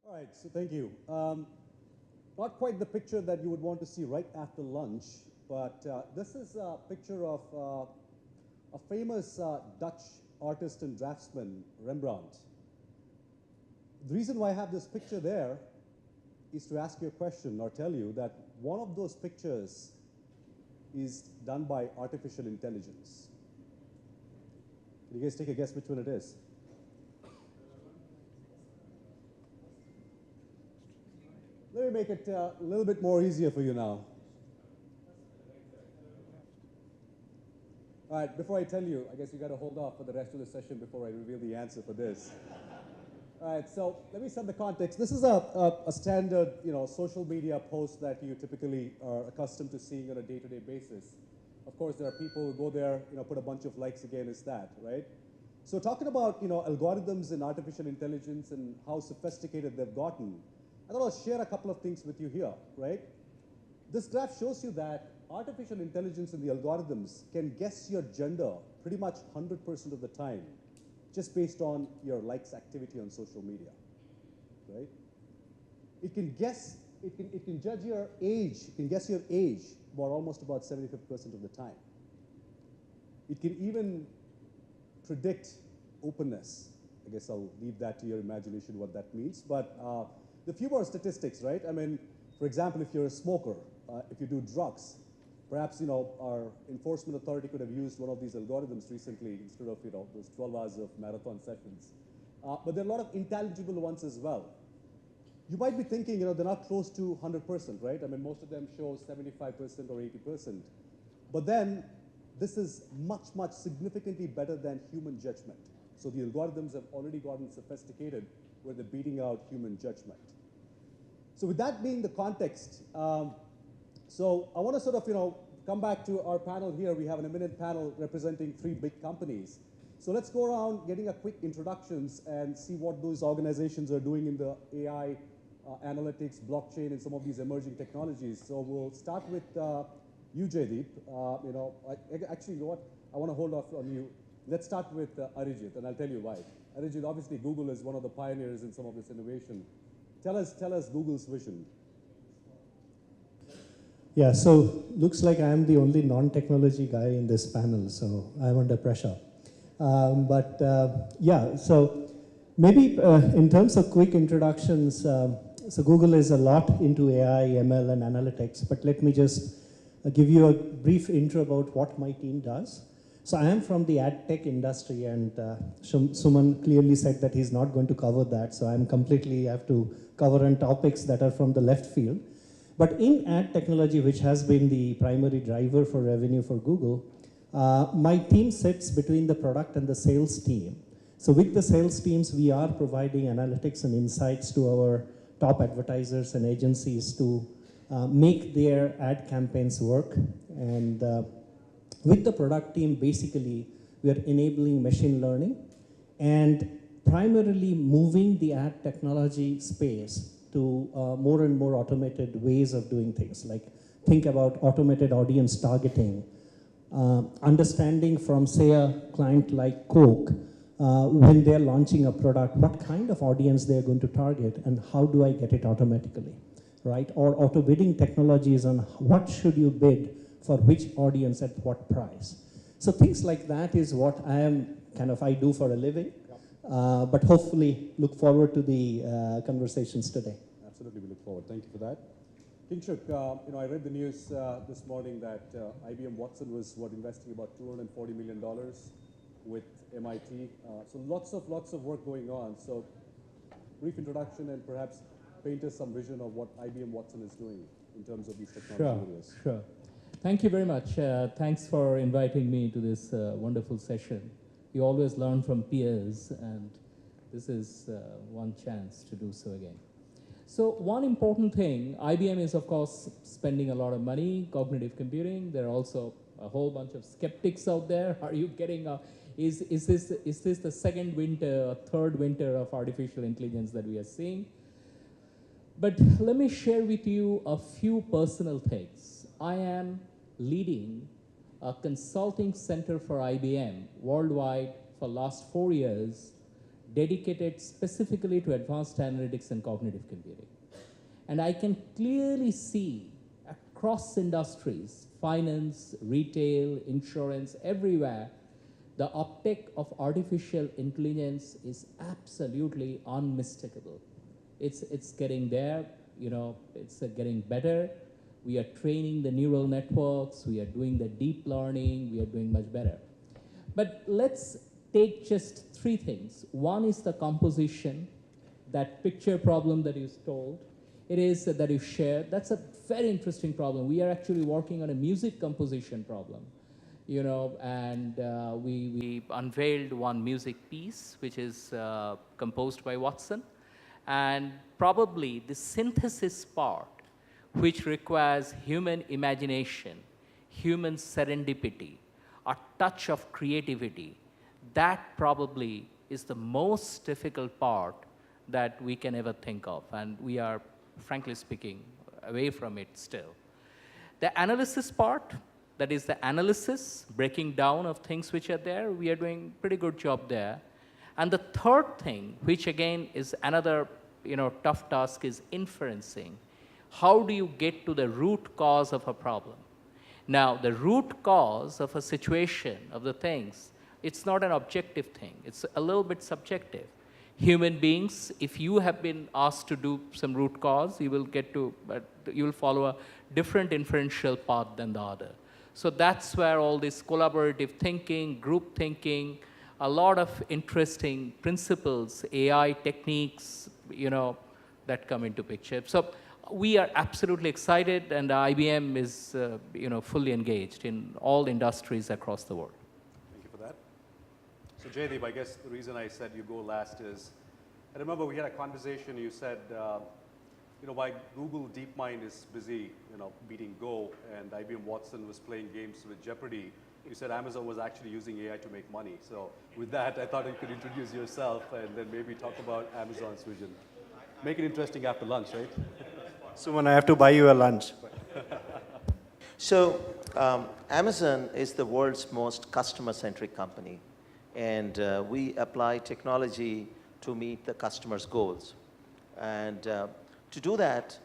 All right, so thank you. Not quite the picture that you would want to see right after lunch, but this is a picture of a famous Dutch artist and draftsman, Rembrandt. The reason why I have this picture there is to ask you a question or tell you that one of those pictures is done by artificial intelligence. Can you guys take a guess which one it is? Let me make it a little bit more easier for you now. All right, before I tell you, I guess you got to hold off for the rest of the session before I reveal the answer for this. All right, so let me set the context. This is a standard, social media post that you typically are accustomed to seeing on a day-to-day basis. Of course, there are people who go there, put a bunch of likes against that, right? So talking about, algorithms and artificial intelligence and how sophisticated they've gotten, I thought I'll share a couple of things with you here, right? This graph shows you that artificial intelligence and the algorithms can guess your gender pretty much 100% of the time, just based on your likes activity on social media, right? It can guess, it can judge your age, it can guess your age almost about 75% of the time. It can even predict openness. I guess I'll leave that to your imagination what that means, but the few more statistics, right? I mean, for example, if you're a smoker, if you do drugs, perhaps, our enforcement authority could have used one of these algorithms recently instead of, those 12 hours of marathon sessions. But there are a lot of intelligible ones as well. You might be thinking, they're not close to 100%, right? I mean, most of them show 75% or 80%. But then, this is much, much significantly better than human judgment. So the algorithms have already gotten sophisticated where they're beating out human judgment. So with that being the context, so I want to sort of, come back to our panel here. We have an eminent panel representing 3 big companies. So let's go around getting a quick introductions and see what those organizations are doing in the AI, analytics, blockchain, and some of these emerging technologies. So we'll start with you, Jaideep. Actually, you know what? I want to hold off on you. Let's start with Arijit, and I'll tell you why. Arijit, obviously, Google is one of the pioneers in some of this innovation. Tell us Google's vision. Yeah, so looks like I'm the only non-technology guy in this panel, so I'm under pressure. Yeah, so maybe in terms of quick introductions, so Google is a lot into AI, ML, and analytics, but let me just give you a brief intro about what my team does. So I am from the Edtech industry, and Suman clearly said that he's not going to cover that, so I have to cover on topics that are from the left field. But in ad technology, which has been the primary driver for revenue for Google, my team sits between the product and the sales team. So with the sales teams, we are providing analytics and insights to our top advertisers and agencies to make their ad campaigns work. And with the product team, basically, we are enabling machine learning and primarily moving the ad technology space to more and more automated ways of doing things. Like think about automated audience targeting, understanding from, say, a client like Coke, when they're launching a product, what kind of audience they're going to target and how do I get it automatically, right? Or auto bidding technologies on what should you bid for which audience at what price. So things like that is what I do for a living. But hopefully look forward to the conversations today. Absolutely, we look forward. Thank you for that. Kingshuk, I read the news this morning that IBM Watson was investing about $240 million with MIT. So lots of work going on. So brief introduction and perhaps paint us some vision of what IBM Watson is doing in terms of these technology areas. Sure. Thank you very much. Thanks for inviting me to this wonderful session. You always learn from peers, and this is one chance to do so again. So one important thing, IBM is, of course, spending a lot of money, cognitive computing. There are also a whole bunch of skeptics out there. Are you getting is this the second winter, third winter of artificial intelligence that we are seeing? But let me share with you a few personal things. I am leading a consulting center for IBM worldwide for last 4 years, dedicated specifically to advanced analytics and cognitive computing. And I can clearly see across industries, finance, retail, insurance, everywhere, the uptake of artificial intelligence is absolutely unmistakable. It's getting there, you know, it's getting better. We are training the neural networks, we are doing the deep learning, we are doing much better. But let's take just three things. One is the composition, that picture problem that you told. It is that you shared. That's a very interesting problem. We are actually working on a music composition problem, you know, and we unveiled one music piece, which is composed by Watson. And probably the synthesis part, which requires human imagination, human serendipity, a touch of creativity, that probably is the most difficult part that we can ever think of. And we are, frankly speaking, away from it still. The analysis part, that is the analysis, breaking down of things which are there, we are doing a pretty good job there. And the third thing, which again is another tough task, is inferencing. How do you get to the root cause of a problem? Now, the root cause of a situation, of the things, it's not an objective thing. It's a little bit subjective. Human beings, if you have been asked to do some root cause, you will follow a different inferential path than the other. So that's where all this collaborative thinking, group thinking, a lot of interesting principles, AI techniques, that come into picture. So we are absolutely excited, and IBM is, fully engaged in all industries across the world. Thank you for that. So Jaideep, I guess the reason I said you go last is, I remember we had a conversation, you said, why Google DeepMind is busy, beating Go, and IBM Watson was playing games with Jeopardy. You said Amazon was actually using AI to make money. So with that, I thought you could introduce yourself and then maybe talk about Amazon's vision. Make it interesting after lunch, right? Suman, I have to buy you a lunch. So Amazon is the world's most customer-centric company. And we apply technology to meet the customer's goals. And to do that,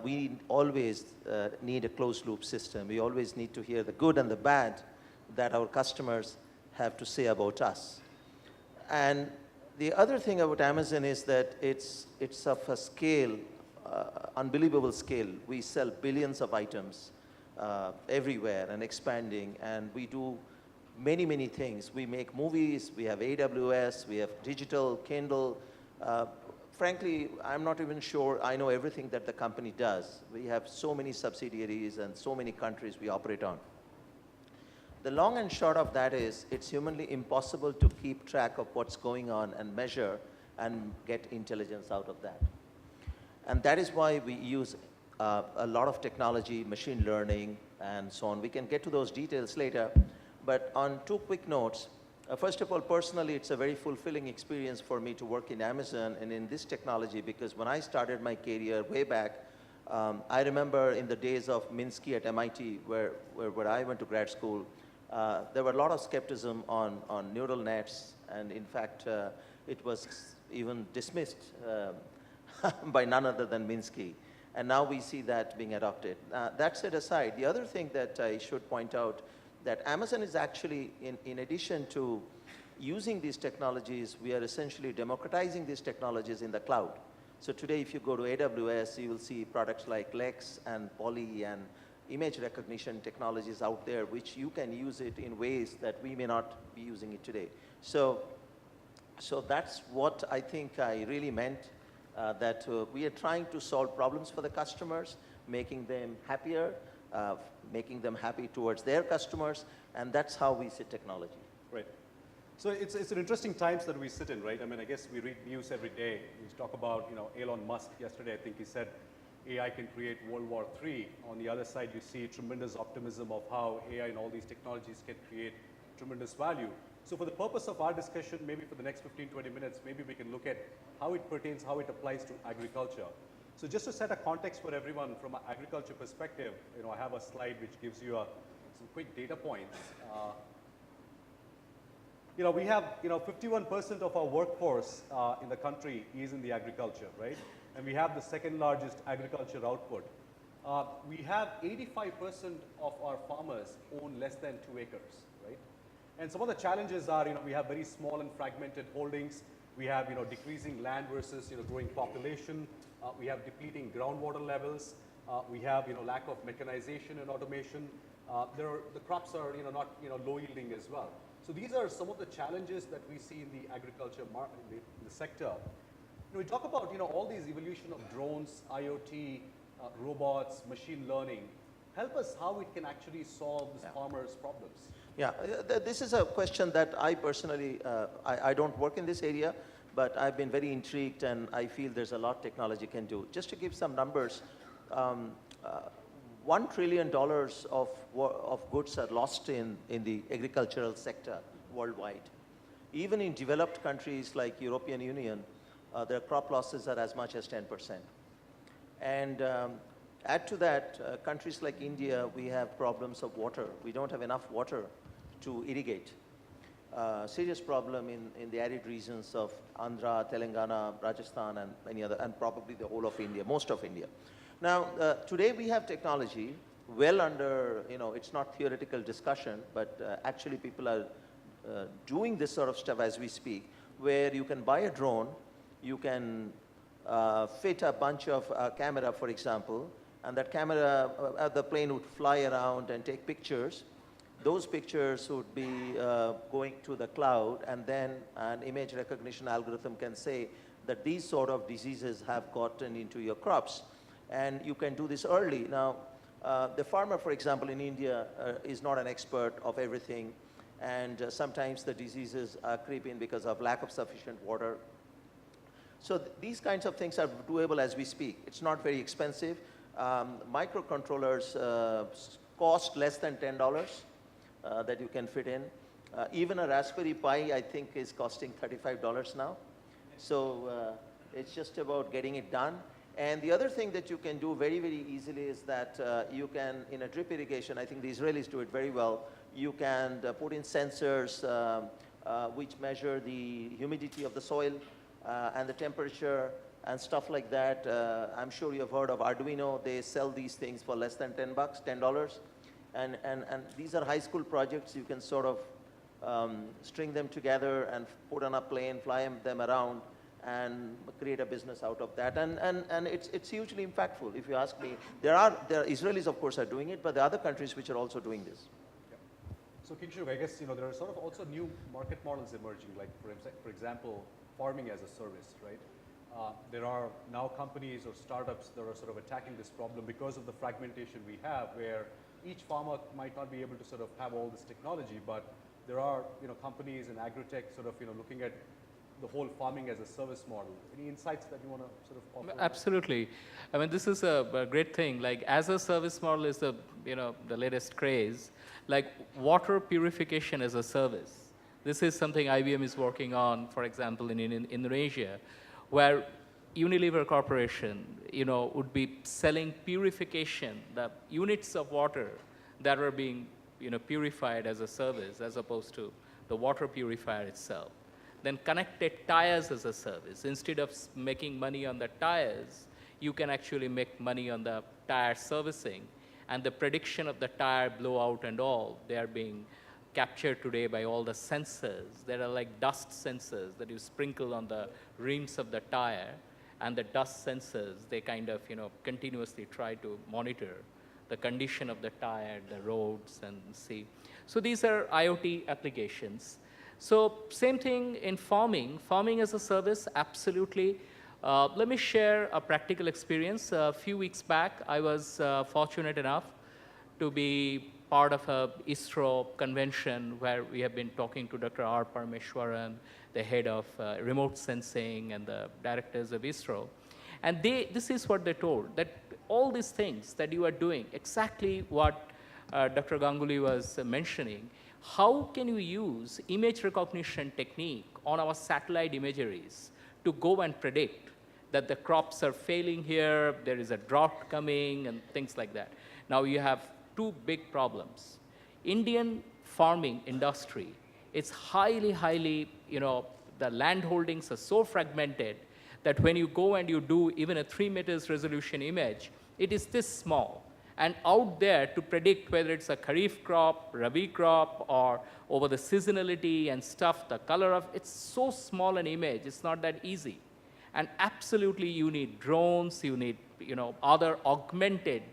we always need a closed-loop system. We always need to hear the good and the bad that our customers have to say about us. And the other thing about Amazon is that it's of a scale, unbelievable scale. We sell billions of items everywhere and expanding, and we do many, many things. We make movies, we have AWS, we have digital, Kindle. Frankly, I'm not even sure I know everything that the company does. We have so many subsidiaries and so many countries we operate on. The long and short of that is it's humanly impossible to keep track of what's going on and measure and get intelligence out of that. And that is why we use a lot of technology, machine learning, and so on. We can get to those details later. But on two quick notes, first of all, personally, it's a very fulfilling experience for me to work in Amazon and in this technology, because when I started my career way back, I remember in the days of Minsky at MIT, where I went to grad school, there were a lot of skepticism on neural nets, and in fact, it was even dismissed by none other than Minsky. And now we see that being adopted. That set aside, the other thing that I should point out, that Amazon is actually, in addition to using these technologies, we are essentially democratizing these technologies in the cloud. So today, if you go to AWS, you will see products like Lex and Poly and image recognition technologies out there, which you can use it in ways that we may not be using it today. So that's what I think I really meant, that we are trying to solve problems for the customers, making them happier, making them happy towards their customers, and that's how we see technology. Right. So it's an interesting times that we sit in, right? I mean, I guess we read news every day. We talk about, Elon Musk yesterday, I think he said AI can create World War III. On the other side, you see tremendous optimism of how AI and all these technologies can create tremendous value. So for the purpose of our discussion, maybe for the next 15, 20 minutes, maybe we can look at how it pertains, how it applies to agriculture. So just to set a context for everyone from an agriculture perspective, I have a slide which gives you some quick data points. we have 51% of our workforce in the country is in the agriculture, right? And we have the second largest agriculture output. We have 85% of our farmers own less than 2 acres, right? And some of the challenges are, we have very small and fragmented holdings. We have, decreasing land versus, growing population. We have depleting groundwater levels. We have, lack of mechanization and automation. The crops are, not, low yielding as well. So these are some of the challenges that we see in the agriculture market, in the sector. We talk about, all these evolution of drones, IOT, robots, machine learning. Help us how it can actually solve this farmers' problems. Yeah, this is a question that I personally, I don't work in this area, but I've been very intrigued and I feel there's a lot technology can do. Just to give some numbers, $1 trillion of goods are lost in the agricultural sector worldwide. Even in developed countries like European Union, their crop losses are as much as 10%. And add to that, countries like India, we have problems of water. We don't have enough water to irrigate. Serious problem in the arid regions of Andhra, Telangana, Rajasthan, and many other, and probably the whole of India, most of India. Now, today we have technology well under, it's not theoretical discussion, but actually people are doing this sort of stuff as we speak, where you can buy a drone, you can fit a bunch of camera, for example, and that camera, the plane would fly around and take pictures. Those pictures would be going to the cloud, and then an image recognition algorithm can say that these sort of diseases have gotten into your crops. And you can do this early. Now, the farmer, for example, in India is not an expert of everything, and sometimes the diseases creep in because of lack of sufficient water. So these kinds of things are doable as we speak. It's not very expensive. Microcontrollers cost less than $10 that you can fit in. Even a Raspberry Pi, I think, is costing $35 now. So it's just about getting it done. And the other thing that you can do very, very easily is that you can, in a drip irrigation, I think the Israelis do it very well, you can put in sensors which measure the humidity of the soil and the temperature and stuff like that. I'm sure you've heard of Arduino. They sell these things for less than $10. And these are high school projects. You can sort of string them together and put on a plane, fly them around, and create a business out of that. And it's hugely impactful, if you ask me. There are Israelis, of course, are doing it, but there are other countries which are also doing this. Yeah. So Kingshuk, I guess, there are sort of also new market models emerging, like for example, farming as a service, right? There are now companies or startups that are sort of attacking this problem because of the fragmentation we have, where each farmer might not be able to sort of have all this technology, but there are, companies in agri-tech sort of, looking at the whole farming as a service model. Any insights that you want to sort of offer? Absolutely. I mean, this is a great thing. Like, as a service model is the, the latest craze. Like, water purification as a service. This is something IBM is working on, for example, in Indonesia, where Unilever Corporation, would be selling purification, the units of water that are being, purified as a service, as opposed to the water purifier itself. Then connected tires as a service. Instead of making money on the tires, you can actually make money on the tire servicing. And the prediction of the tire blowout and all, they are being captured today by all the sensors. There are like dust sensors that you sprinkle on the rims of the tire, and the dust sensors, they kind of, continuously try to monitor the condition of the tire, the roads, and see. So these are IoT applications. So same thing in farming. Farming as a service, absolutely. Let me share a practical experience. A few weeks back, I was fortunate enough to be part of a ISRO convention where we have been talking to Dr. R. Parameswaran, the head of remote sensing, and the directors of ISRO. And this is what they told, that all these things that you are doing, exactly what Dr. Ganguly was mentioning, how can you use image recognition technique on our satellite imageries to go and predict that the crops are failing here, there is a drought coming, and things like that. Now you have two big problems. Indian farming industry It's highly, the land holdings are so fragmented that when you go and you do even a 3 meters resolution image, it is this small. And out there to predict whether it's a Kharif crop, Rabi crop, or over the seasonality and stuff, the color of, it's so small an image, it's not that easy. And absolutely you need drones, you need other augmented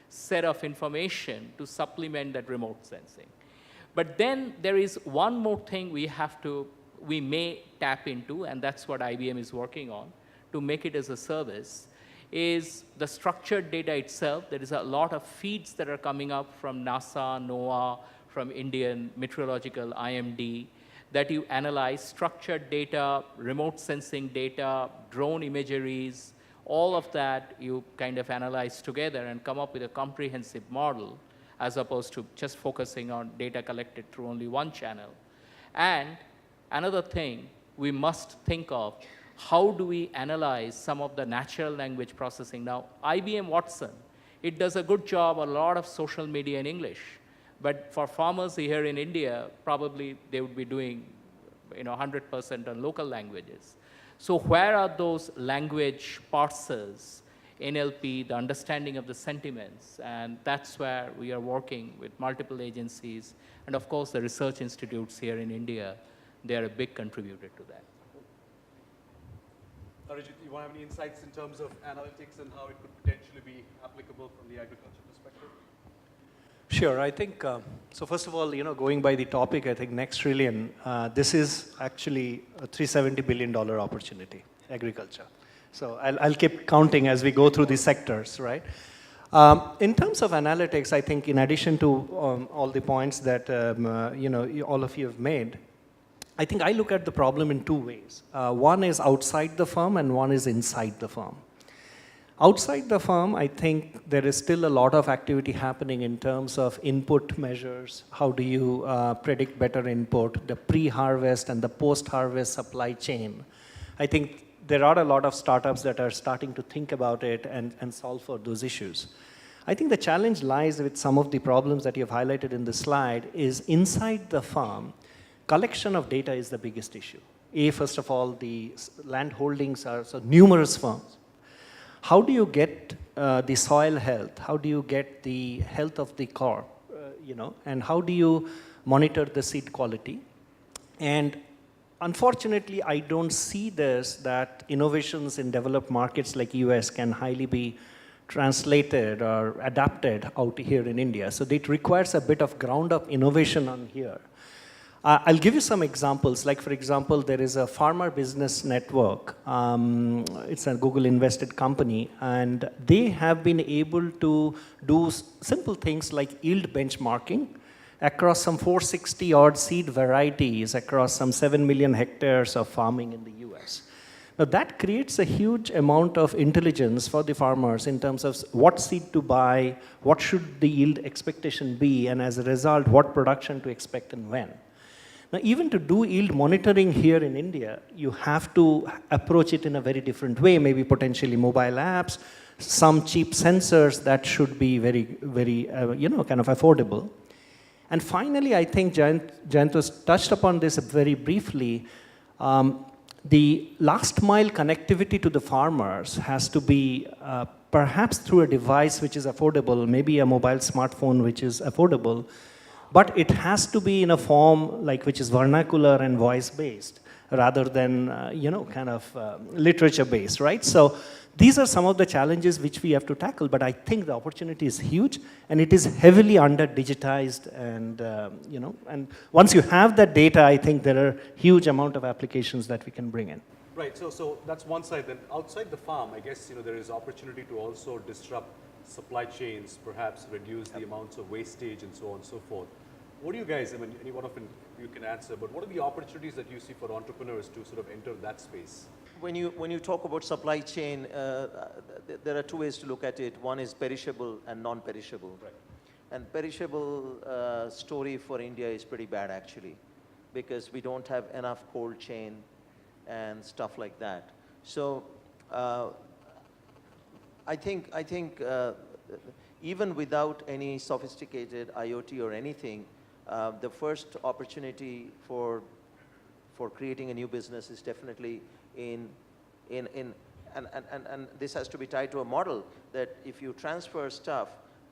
set of information to supplement that remote sensing. But then there is one more thing we may tap into, and that's what IBM is working on, to make it as a service, is the structured data itself. There is a lot of feeds that are coming up from NASA, NOAA, from Indian Meteorological, IMD, that you analyze structured data, remote sensing data, drone imageries, all of that you kind of analyze together and come up with a comprehensive model as opposed to just focusing on data collected through only one channel. And another thing we must think of, how do we analyze some of the natural language processing? Now, IBM Watson, it does a good job, a lot of social media in English. But for farmers here in India, probably they would be doing 100% on local languages. So where are those language parsers, NLP, the understanding of the sentiments? And that's where we are working with multiple agencies. And of course, the research institutes here in India, they are a big contributor to that. Arijit, you want to have any insights in terms of analytics and how it could potentially be applicable from the agriculture perspective? Sure, I think, so first of all, going by the topic, I think next trillion, this is actually a $370 billion opportunity, agriculture. So I'll keep counting as we go through the sectors, right? In terms of analytics, I think in addition to all the points that, all of you have made, I think I look at the problem in two ways. One is outside the firm and one is inside the firm. Outside the firm, I think there is still a lot of activity happening in terms of input measures. How do you predict better input, the pre-harvest and the post-harvest supply chain? I think there are a lot of startups that are starting to think about it and solve for those issues. I think the challenge lies with some of the problems that you've highlighted in the slide is inside the firm, collection of data is the biggest issue. First of all, the land holdings are so numerous firms. How do you get the soil health? How do you get the health of the crop? And how do you monitor the seed quality? And unfortunately, I don't see this that innovations in developed markets like US can highly be translated or adapted out here in India. So it requires a bit of ground-up innovation on here. I'll give you some examples. Like, for example, there is a farmer business network. It's a Google invested company, and they have been able to do simple things like yield benchmarking across some 460 odd seed varieties across some 7 million hectares of farming in the US. Now that creates a huge amount of intelligence for the farmers in terms of what seed to buy, what should the yield expectation be, and as a result, what production to expect and when. Now, even to do yield monitoring here in India, you have to approach it in a very different way, maybe potentially mobile apps, some cheap sensors that should be very, very, kind of affordable. And finally, I think Jayant was touched upon this very briefly. The last mile connectivity to the farmers has to be perhaps through a device which is affordable, maybe a mobile smartphone which is affordable, but it has to be in a form like which is vernacular and voice-based rather than, literature-based, right? So these are some of the challenges which we have to tackle, but I think the opportunity is huge and it is heavily under-digitized and, and once you have that data, I think there are huge amount of applications that we can bring in. Right, so that's one side. Then outside the farm, I guess, there is opportunity to also disrupt supply chains, perhaps reduce the amounts of wastage and so on and so forth. What do you guys, any one of you can answer, but what are the opportunities that you see for entrepreneurs to sort of enter that space? When you talk about supply chain, there are two ways to look at it. One is perishable and non-perishable. Right. And perishable story for India is pretty bad actually, because we don't have enough cold chain and stuff like that. So I think even without any sophisticated IoT or anything, The first opportunity for creating a new business is definitely and this has to be tied to a model that if you transfer stuff,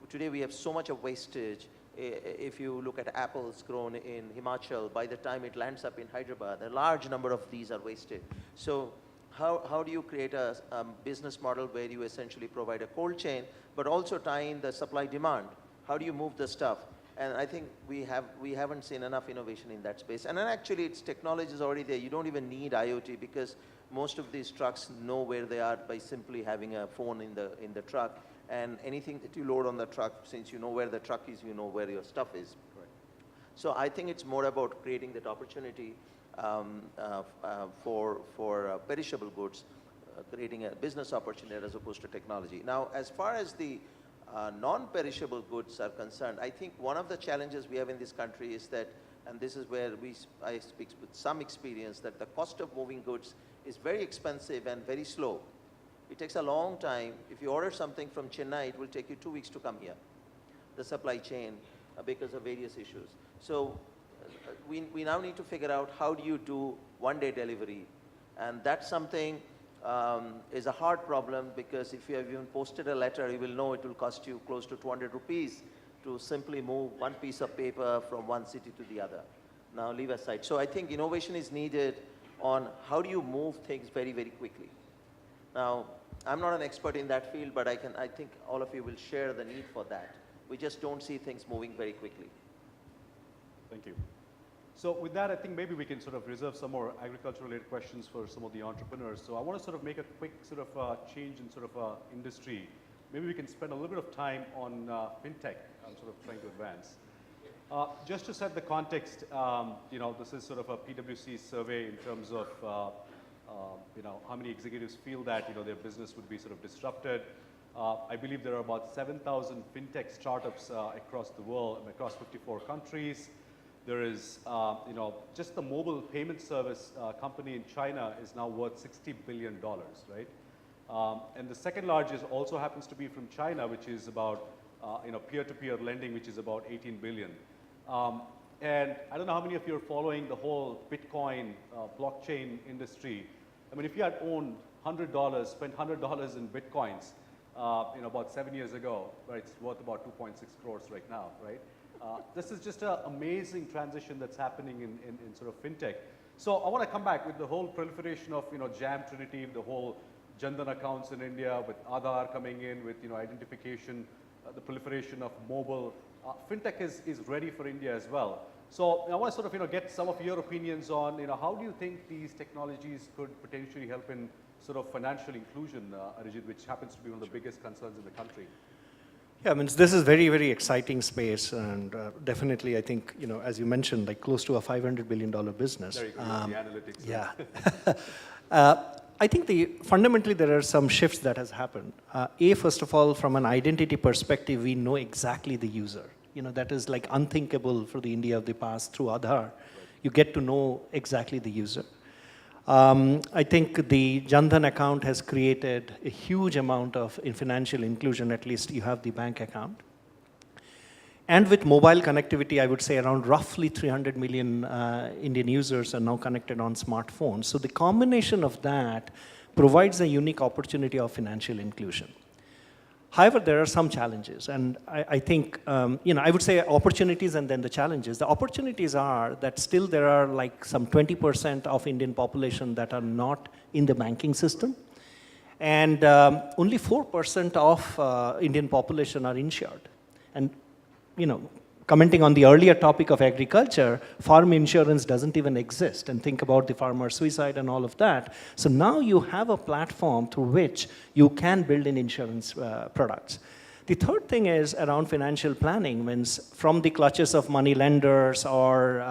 today we have so much of wastage. If you look at apples grown in Himachal, by the time it lands up in Hyderabad, a large number of these are wasted. So how do you create a business model where you essentially provide a cold chain, but also tie in the supply demand? How do you move the stuff? And I think we haven't seen enough innovation in that space. And then actually its technology is already there. You don't even need IoT because most of these trucks know where they are by simply having a phone in the truck. And anything that you load on the truck, since you know where the truck is, you know where your stuff is. Correct. So I think it's more about creating that opportunity for perishable goods, creating a business opportunity as opposed to technology. Now, as far as the non-perishable goods are concerned, I think one of the challenges we have in this country is that, and this is where I speak with some experience, that the cost of moving goods is very expensive and very slow. It takes a long time. If you order something from Chennai, it will take you 2 weeks to come here, the supply chain, because of various issues. So we now need to figure out how do you do one-day delivery. And that's something is a hard problem because if you have even posted a letter, you will know it will cost you close to 200 rupees to simply move one piece of paper from one city to the other. Now leave aside. So I think innovation is needed on how do you move things very, very quickly. Now, I'm not an expert in that field, but I think all of you will share the need for that. We just don't see things moving very quickly. Thank you. So with that, I think maybe we can sort of reserve some more agriculture-related questions for some of the entrepreneurs. So I want to sort of make a quick sort of change in sort of industry. Maybe we can spend a little bit of time on Fintech. I'm sort of trying to advance. Just to set the context, you know, this is sort of a PwC survey in terms of you know, how many executives feel that, you know, their business would be sort of disrupted. I believe there are about 7,000 fintech startups across the world, across 54 countries. There is, you know, just the mobile payment service company in China is now worth $60 billion, right? And the second largest also happens to be from China, which is about, you know, peer-to-peer lending, which is about 18 billion. And I don't know how many of you are following the whole Bitcoin blockchain industry. I mean, if you had owned $100, spent $100 in Bitcoins, you know, about 7 years ago, right, it's worth about 2.6 crores right now, right? This is just an amazing transition that's happening in sort of fintech. So I want to come back with the whole proliferation of, you know, Jam Trinity, the whole Jandan accounts in India, with Aadhaar coming in, with, you know, identification, the proliferation of mobile. Fintech is ready for India as well. So I want to sort of, you know, get some of your opinions on, you know, how do you think these technologies could potentially help in sort of financial inclusion, Arijit, which happens to be one of the biggest concerns in the country? Yeah, I mean, this is very, very exciting space, and definitely, I think, you know, as you mentioned, like close to a $500 billion business. There you go, the analytics. Yeah. I think fundamentally there are some shifts that has happened. First of all, from an identity perspective, we know exactly the user. You know, that is like unthinkable for the India of the past through Aadhaar. Right. You get to know exactly the user. I think the Jandan account has created a huge amount of financial inclusion, at least you have the bank account. And with mobile connectivity, I would say around roughly 300 million Indian users are now connected on smartphones. So the combination of that provides a unique opportunity of financial inclusion. However, there are some challenges, and I think, you know, I would say opportunities and then the challenges. The opportunities are that still there are like some 20% of Indian population that are not in the banking system, and only 4% of Indian population are insured. And, you know, commenting on the earlier topic of agriculture, farm insurance doesn't even exist, and think about the farmer suicide and all of that. So now you have a platform through which you can build in insurance products. The third thing is around financial planning, means from the clutches of money lenders or,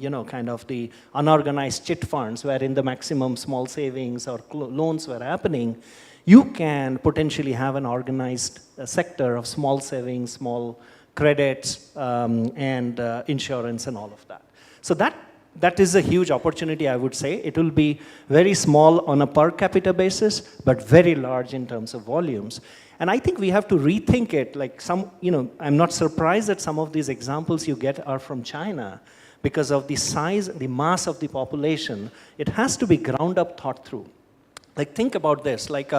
you know, kind of the unorganized chit funds wherein the maximum small savings or loans were happening, you can potentially have an organized sector of small savings, small credits, and insurance and all of that. So that that is a huge opportunity, I would say. It will be very small on a per capita basis, but very large in terms of volumes. And I think we have to rethink it. Like I'm not surprised that some of these examples you get are from China because of the size, the mass of the population. It has to be ground up thought through. Like think about this, like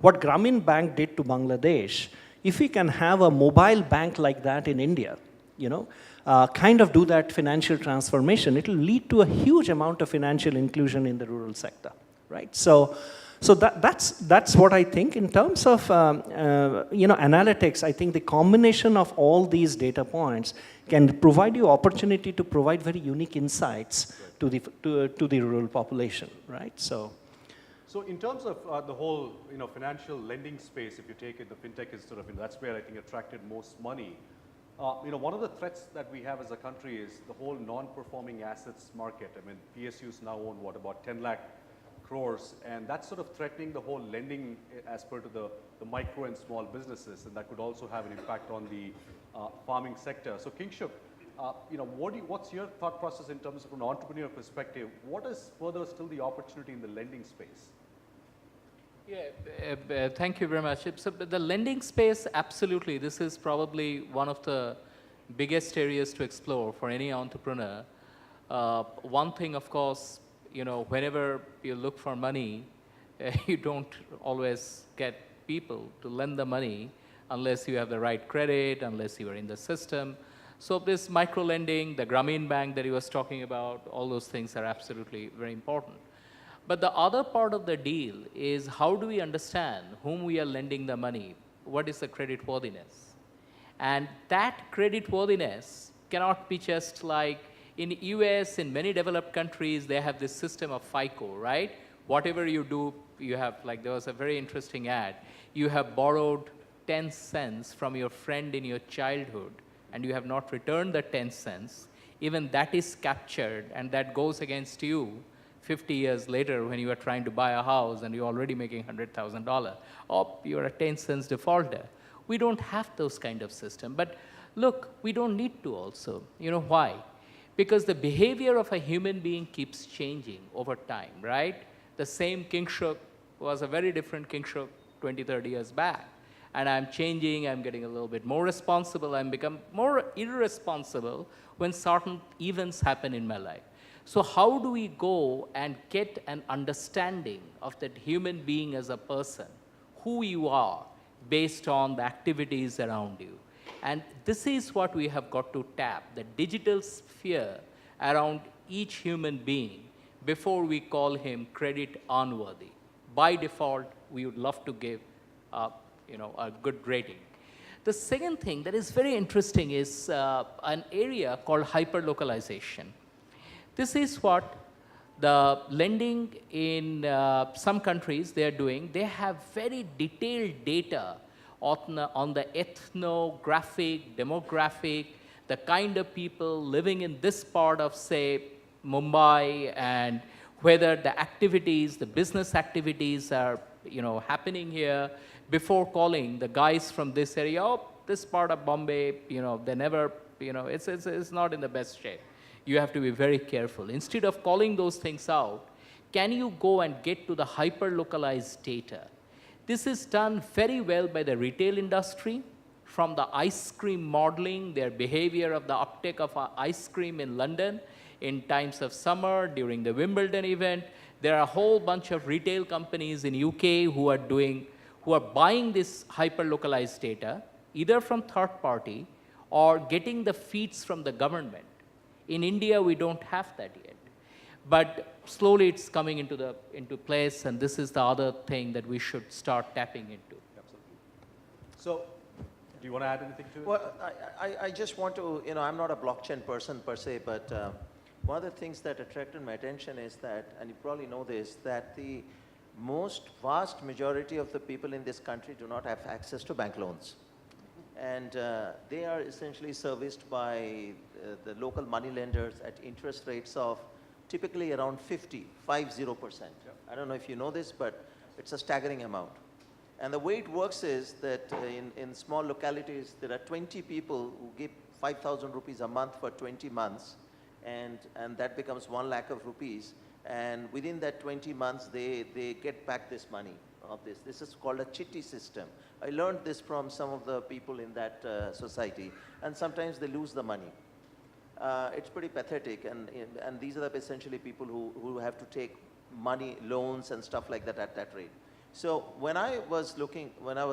what Grameen Bank did to Bangladesh. If we can have a mobile bank like that in India, kind of do that financial transformation, it will lead to a huge amount of financial inclusion in the rural sector, right? So that's what I think. In terms of analytics, I think the combination of all these data points can provide you opportunity to provide very unique insights to the rural population, right? So in terms of the whole financial lending space, if you take it, the fintech is sort of, that's where I think attracted most money. One of the threats that we have as a country is the whole non-performing assets market. I mean, PSUs now own what, about 10 lakh crores, and that's sort of threatening the whole lending as per to the micro and small businesses, and that could also have an impact on the farming sector. So Kingshuk, what's your thought process in terms of an entrepreneur perspective? What is further still the opportunity in the lending space? Yeah, thank you very much. So the lending space, absolutely. This is probably one of the biggest areas to explore for any entrepreneur. One thing, of course, whenever you look for money, you don't always get people to lend the money unless you have the right credit, unless you are in the system. So this micro lending, the Grameen Bank that he was talking about, all those things are absolutely very important. But the other part of the deal is how do we understand whom we are lending the money? What is the credit worthiness? And that credit worthiness cannot be just like in the US, in many developed countries, they have this system of FICO, right? Whatever you do, you have, like there was a very interesting ad. You have borrowed 10 cents from your friend in your childhood and you have not returned the 10 cents. Even that is captured and that goes against you 50 years later when you are trying to buy a house and you're already making $100,000, or you're a 10 cents defaulter. We don't have those kind of system. But look, we don't need to also. You know why? Because the behavior of a human being keeps changing over time, right? The same Kingshuk was a very different Kingshuk 20, 30 years back. And I'm changing, I'm getting a little bit more responsible, I'm become more irresponsible when certain events happen in my life. So how do we go and get an understanding of that human being as a person, who you are, based on the activities around you? And this is what we have got to tap, the digital sphere around each human being before we call him credit unworthy. By default, we would love to give a good rating. The second thing that is very interesting is an area called hyperlocalization. This is what the lending in some countries they are doing. They have very detailed data on the ethnographic, demographic, the kind of people living in this part of, say, Mumbai, and whether the activities, the business activities are happening here, before calling the guys from this area, oh, this part of Bombay, they never, it's not in the best shape. You have to be very careful. Instead of calling those things out, can you go and get to the hyper-localized data? This is done very well by the retail industry, from the ice cream modeling, their behavior of the uptake of ice cream in London in times of summer, during the Wimbledon event. There are a whole bunch of retail companies in UK who are buying this hyper-localized data, either from third party or getting the feeds from the government. In India, we don't have that yet. But slowly it's coming into place, and this is the other thing that we should start tapping into. Absolutely. So, do you want to add anything to it? Well, I just want to, I'm not a blockchain person per se, but one of the things that attracted my attention is that, and you probably know this, that the most vast majority of the people in this country do not have access to bank loans. And they are essentially serviced by the local money lenders at interest rates of typically around 50%. Yeah. I don't know if you know this, but it's a staggering amount. And the way it works is that in small localities, there are 20 people who give 5,000 rupees a month for 20 months, and that becomes 1 lakh of rupees. And within that 20 months, they get back this money of this. This is called a chitty system. I learned this from some of the people in that society, and sometimes they lose the money. It's pretty pathetic, and these are essentially people who have to take money, loans and stuff like that at that rate. So when I was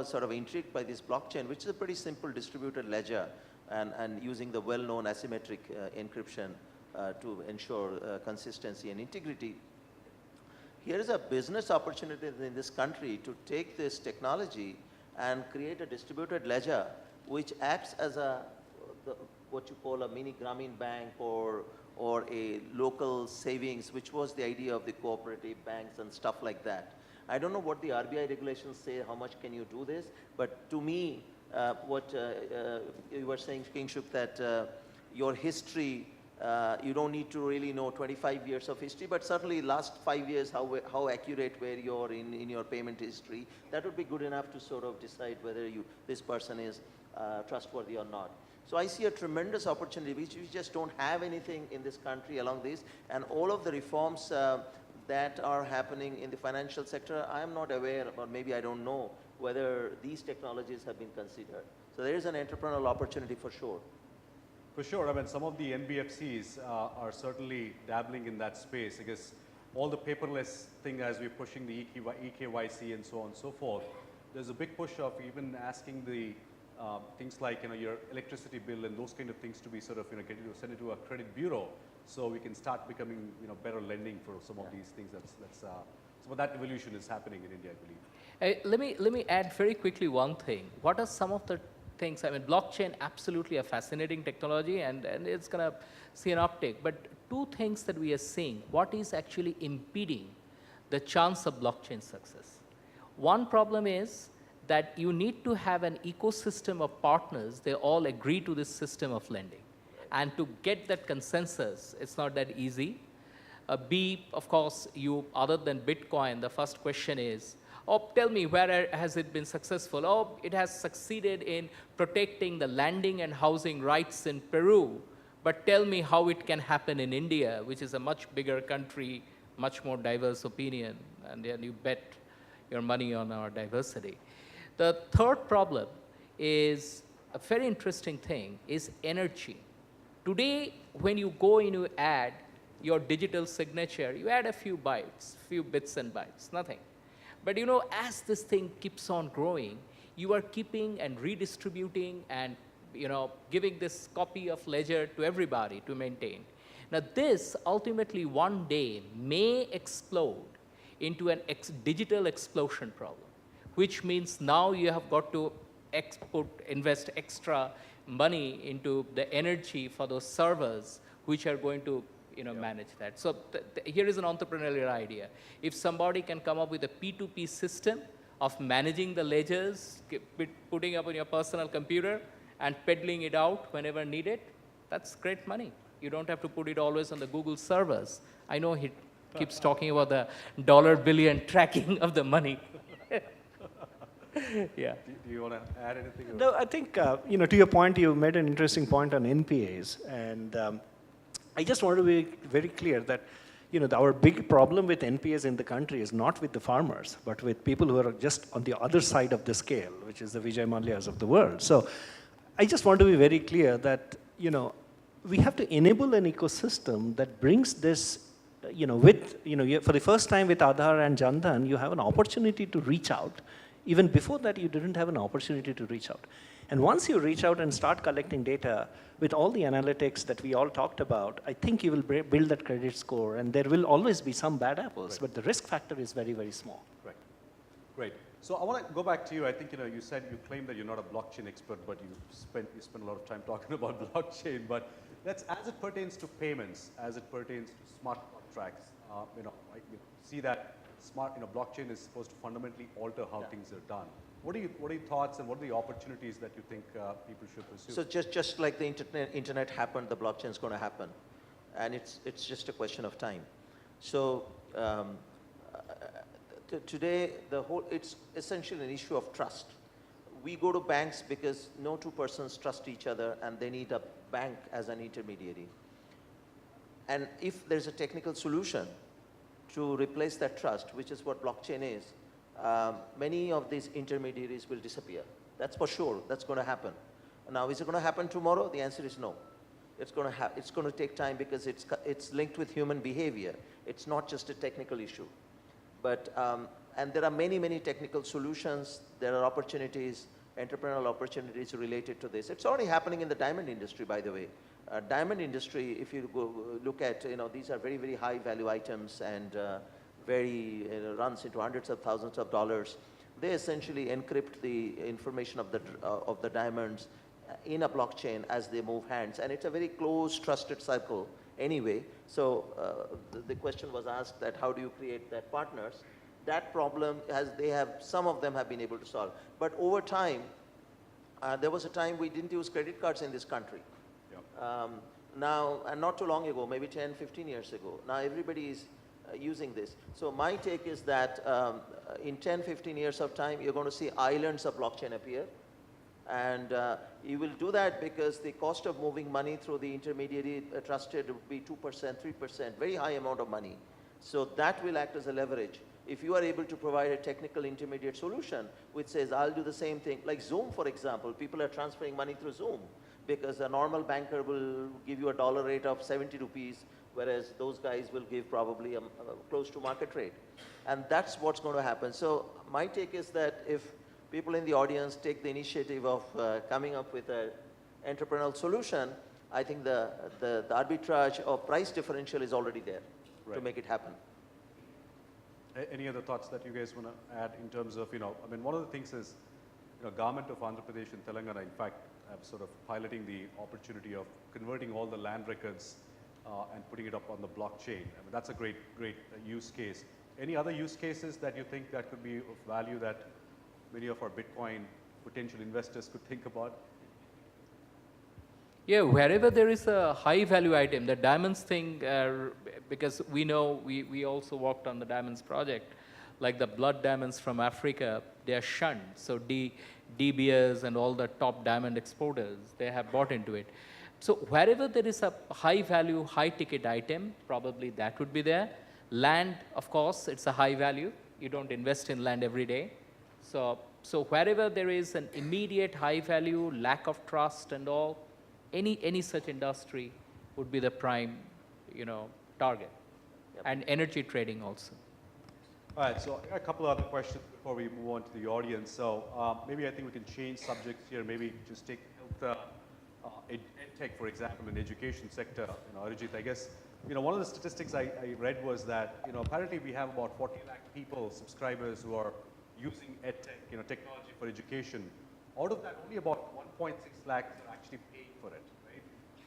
sort of intrigued by this blockchain, which is a pretty simple distributed ledger and using the well-known asymmetric encryption to ensure consistency and integrity, here is a business opportunity in this country to take this technology and create a distributed ledger which acts as what you call a mini Grameen bank or a local savings, which was the idea of the cooperative banks and stuff like that. I don't know what the RBI regulations say, how much can you do this, but to me, what you were saying, Kingshuk, that your history, you don't need to really know 25 years of history, but certainly last 5 years, how accurate were you in your payment history, that would be good enough to sort of decide whether this person is trustworthy or not. So I see a tremendous opportunity, which we just don't have anything in this country along this, and all of the reforms that are happening in the financial sector, I am not aware, or maybe I don't know, whether these technologies have been considered. So there is an entrepreneurial opportunity for sure. For sure. I mean, some of the NBFCs are certainly dabbling in that space, because all the paperless thing as we're pushing the EKYC and so on and so forth, there's a big push of even asking the things like, your electricity bill and those kind of things to be sort of, sent into a credit bureau, so we can start becoming, better lending for some of these things. So that evolution is happening in India, I believe. Let me add very quickly one thing. What are some of the things? I mean, blockchain, absolutely a fascinating technology, and it's going to see an uptake. But two things that we are seeing, what is actually impeding the chance of blockchain success? One problem is that you need to have an ecosystem of partners. They all agree to this system of lending. And to get that consensus, it's not that easy. B, of course, other than Bitcoin, the first question is, tell me, where has it been successful? It has succeeded in protecting the landing and housing rights in Peru. But tell me how it can happen in India, which is a much bigger country, much more diverse opinion, and then you bet your money on our diversity. The third problem is a very interesting thing, is energy. Today, when you go and you add your digital signature, you add a few bytes, few bits and bytes, nothing. But as this thing keeps on growing, you are keeping and redistributing and giving this copy of ledger to everybody to maintain. Now this ultimately one day may explode into an digital explosion problem, which means now you have got to invest extra money into the energy for those servers which are going to manage that. So here is an entrepreneurial idea. If somebody can come up with a P2P system of managing the ledgers, putting up on your personal computer and peddling it out whenever needed, that's great money. You don't have to put it always on the Google servers. I know he keeps talking about the $ billion tracking of the money. Yeah. Do you want to add anything? No, I think, to your point, you made an interesting point on NPAs. And I just want to be very clear that, our big problem with NPAs in the country is not with the farmers, but with people who are just on the other side of the scale, which is the Vijay Mallyas of the world. So I just want to be very clear that, we have to enable an ecosystem that brings this, for the first time with Aadhaar and Jan Dhan, you have an opportunity to reach out. Even before that, you didn't have an opportunity to reach out. And once you reach out and start collecting data with all the analytics that we all talked about, I think you will build that credit score, and there will always be some bad apples, but the risk factor is very, very small. Right. Great. So I want to go back to you. I think you said you claim that you're not a blockchain expert, but you spent a lot of time talking about blockchain. But that's as it pertains to payments, as it pertains to smart contracts. See that blockchain is supposed to fundamentally alter how things are done. What are your thoughts, and what are the opportunities that you think people should pursue? So just like the internet happened, the blockchain is going to happen, and it's just a question of time. So today it's essentially an issue of trust. We go to banks because no two persons trust each other, and they need a bank as an intermediary. And if there's a technical solution to replace that trust, which is what blockchain is, many of these intermediaries will disappear. That's for sure. That's going to happen. Now, is it going to happen tomorrow? The answer is no. It's going to take time because it's linked with human behavior. It's not just a technical issue. But, and there are many, many technical solutions. There are opportunities, entrepreneurial opportunities related to this. It's already happening in the diamond industry, by the way. Diamond industry, if you go look at, these are very, very high value items and runs into hundreds of thousands of dollars. They essentially encrypt the information of the diamonds in a blockchain as they move hands. And it's a very close, trusted cycle anyway. So the question was asked that how do you create that partners? That problem, some of them have been able to solve. But over time, there was a time we didn't use credit cards in this country. Now, and not too long ago, maybe 10, 15 years ago, now everybody is using this. So my take is that in 10, 15 years of time, you're going to see islands of blockchain appear. And you will do that because the cost of moving money through the intermediary trusted would be 2%, 3%, very high amount of money. So that will act as a leverage. If you are able to provide a technical intermediate solution which says, I'll do the same thing, like Zoom, for example, people are transferring money through Zoom because a normal banker will give you a dollar rate of 70 rupees, whereas those guys will give probably close to market rate. And that's what's going to happen. So my take is that if people in the audience take the initiative of coming up with an entrepreneurial solution, I think the arbitrage of price differential is already there to make it happen. Any other thoughts that you guys want to add in terms of, one of the things is, government of Andhra Pradesh and Telangana, in fact, have sort of piloting the opportunity of converting all the land records and putting it up on the blockchain. That's a great use case. Any other use cases that you think that could be of value that many of our Bitcoin potential investors could think about? Yeah, wherever there is a high value item, the diamonds thing, because we know, we also worked on the diamonds project, like the blood diamonds from Africa, they are shunned. So De Beers and all the top diamond exporters, they have bought into it. So wherever there is a high value, high ticket item, probably that would be there. Land, of course, it's a high value. You don't invest in land every day. So wherever there is an immediate high value, lack of trust and all, any such industry would be the prime, target. Yep. And energy trading also. All right, so I got a couple of other questions before we move on to the audience. So maybe I think we can change subjects here. Maybe just take health, Edtech, for example, in the education sector. Arijit, I guess, one of the statistics I read was that, apparently we have about 40 lakh people, subscribers who are using Edtech, technology for education. Out of that, only about 1.6 lakhs are actually paying for it, right?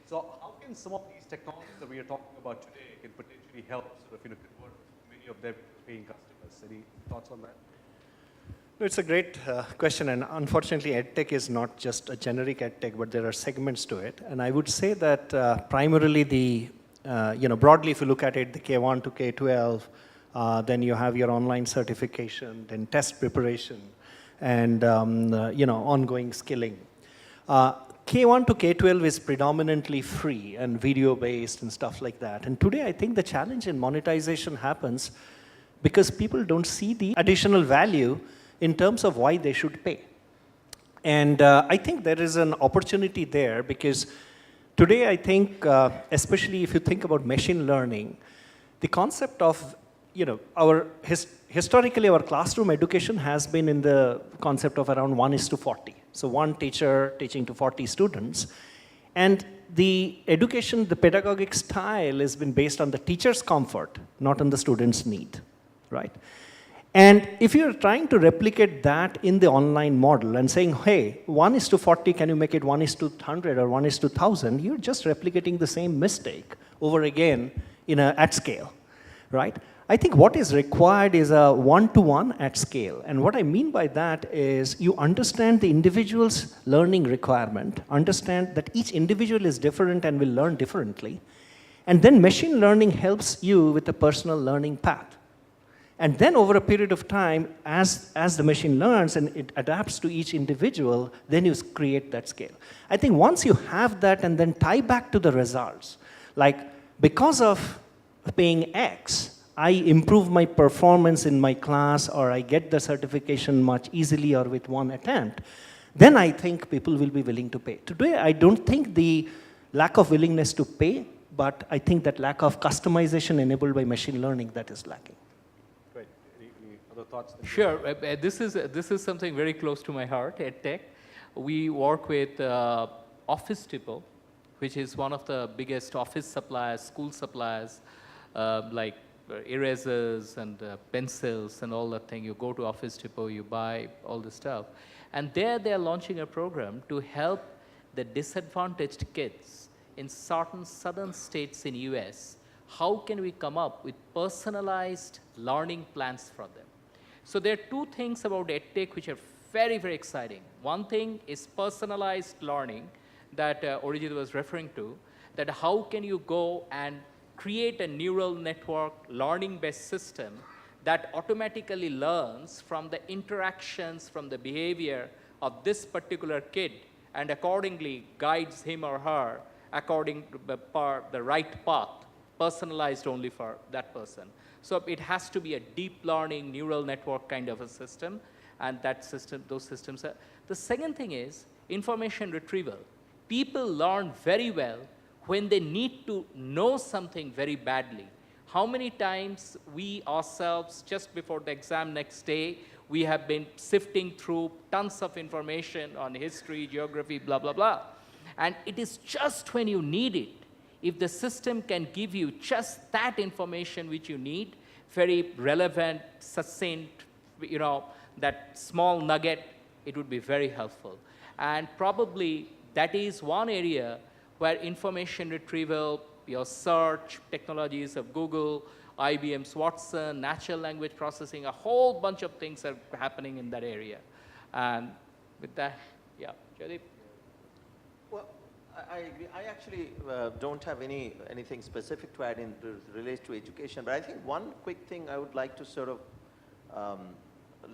So how can some of these technologies that we are talking about today can potentially help sort of, convert many of them to paying customers? Any thoughts on that? No, it's a great question, and unfortunately, EdTech is not just a generic EdTech, but there are segments to it. And I would say that primarily the, broadly, if you look at it, the K1 to K12, then you have your online certification, then test preparation, and ongoing skilling. K1 to K12 is predominantly free and video-based and stuff like that. And today, I think the challenge in monetization happens because people don't see the additional value in terms of why they should pay. And I think there is an opportunity there because today I think, especially if you think about machine learning, the concept of, historically our classroom education has been in the concept of around 1:40. So one teacher teaching to 40 students. And the education, the pedagogic style has been based on the teacher's comfort, not on the student's need, right? And if you're trying to replicate that in the online model and saying, hey, 1:40, can you make it 1:100 or 1:1000? You're just replicating the same mistake over again at scale, right? I think what is required is a one-to-one at scale. And what I mean by that is you understand the individual's learning requirement, understand that each individual is different and will learn differently. And then machine learning helps you with a personal learning path. And then over a period of time, as the machine learns and it adapts to each individual, then you create that scale. I think once you have that and then tie back to the results, like because of paying X, I improve my performance in my class, or I get the certification much easily or with one attempt, then I think people will be willing to pay. Today, I don't think the lack of willingness to pay, but I think that lack of customization enabled by machine learning that is lacking. Great. Any other thoughts? Sure. This is something very close to my heart, Edtech. We work with Office Depot, which is one of the biggest office suppliers, school suppliers, like erasers and pencils and all that thing. You go to Office Depot, you buy all the stuff. And there they are launching a program to help the disadvantaged kids in certain southern states in US. How can we come up with personalized learning plans for them? So there are two things about EdTech which are very, very exciting. One thing is personalized learning that Arijit was referring to, that how can you go and create a neural network learning-based system that automatically learns from the interactions, from the behavior of this particular kid, and accordingly guides him or her according to the right path, personalized only for that person. So it has to be a deep learning neural network kind of a system, and that system, those systems are. The second thing is information retrieval. People learn very well when they need to know something very badly. How many times we ourselves, just before the exam next day, we have been sifting through tons of information on history, geography, blah, blah, blah. And it is just when you need it, if the system can give you just that information which you need, very relevant, succinct, you know, that small nugget, it would be very helpful. And probably that is one area where information retrieval, your search technologies of Google, IBM's Watson, natural language processing, a whole bunch of things are happening in that area. And with that, yeah, Jaideep? Well, I agree. I actually don't have anything specific to add in relates to education, but I think one quick thing I would like to sort of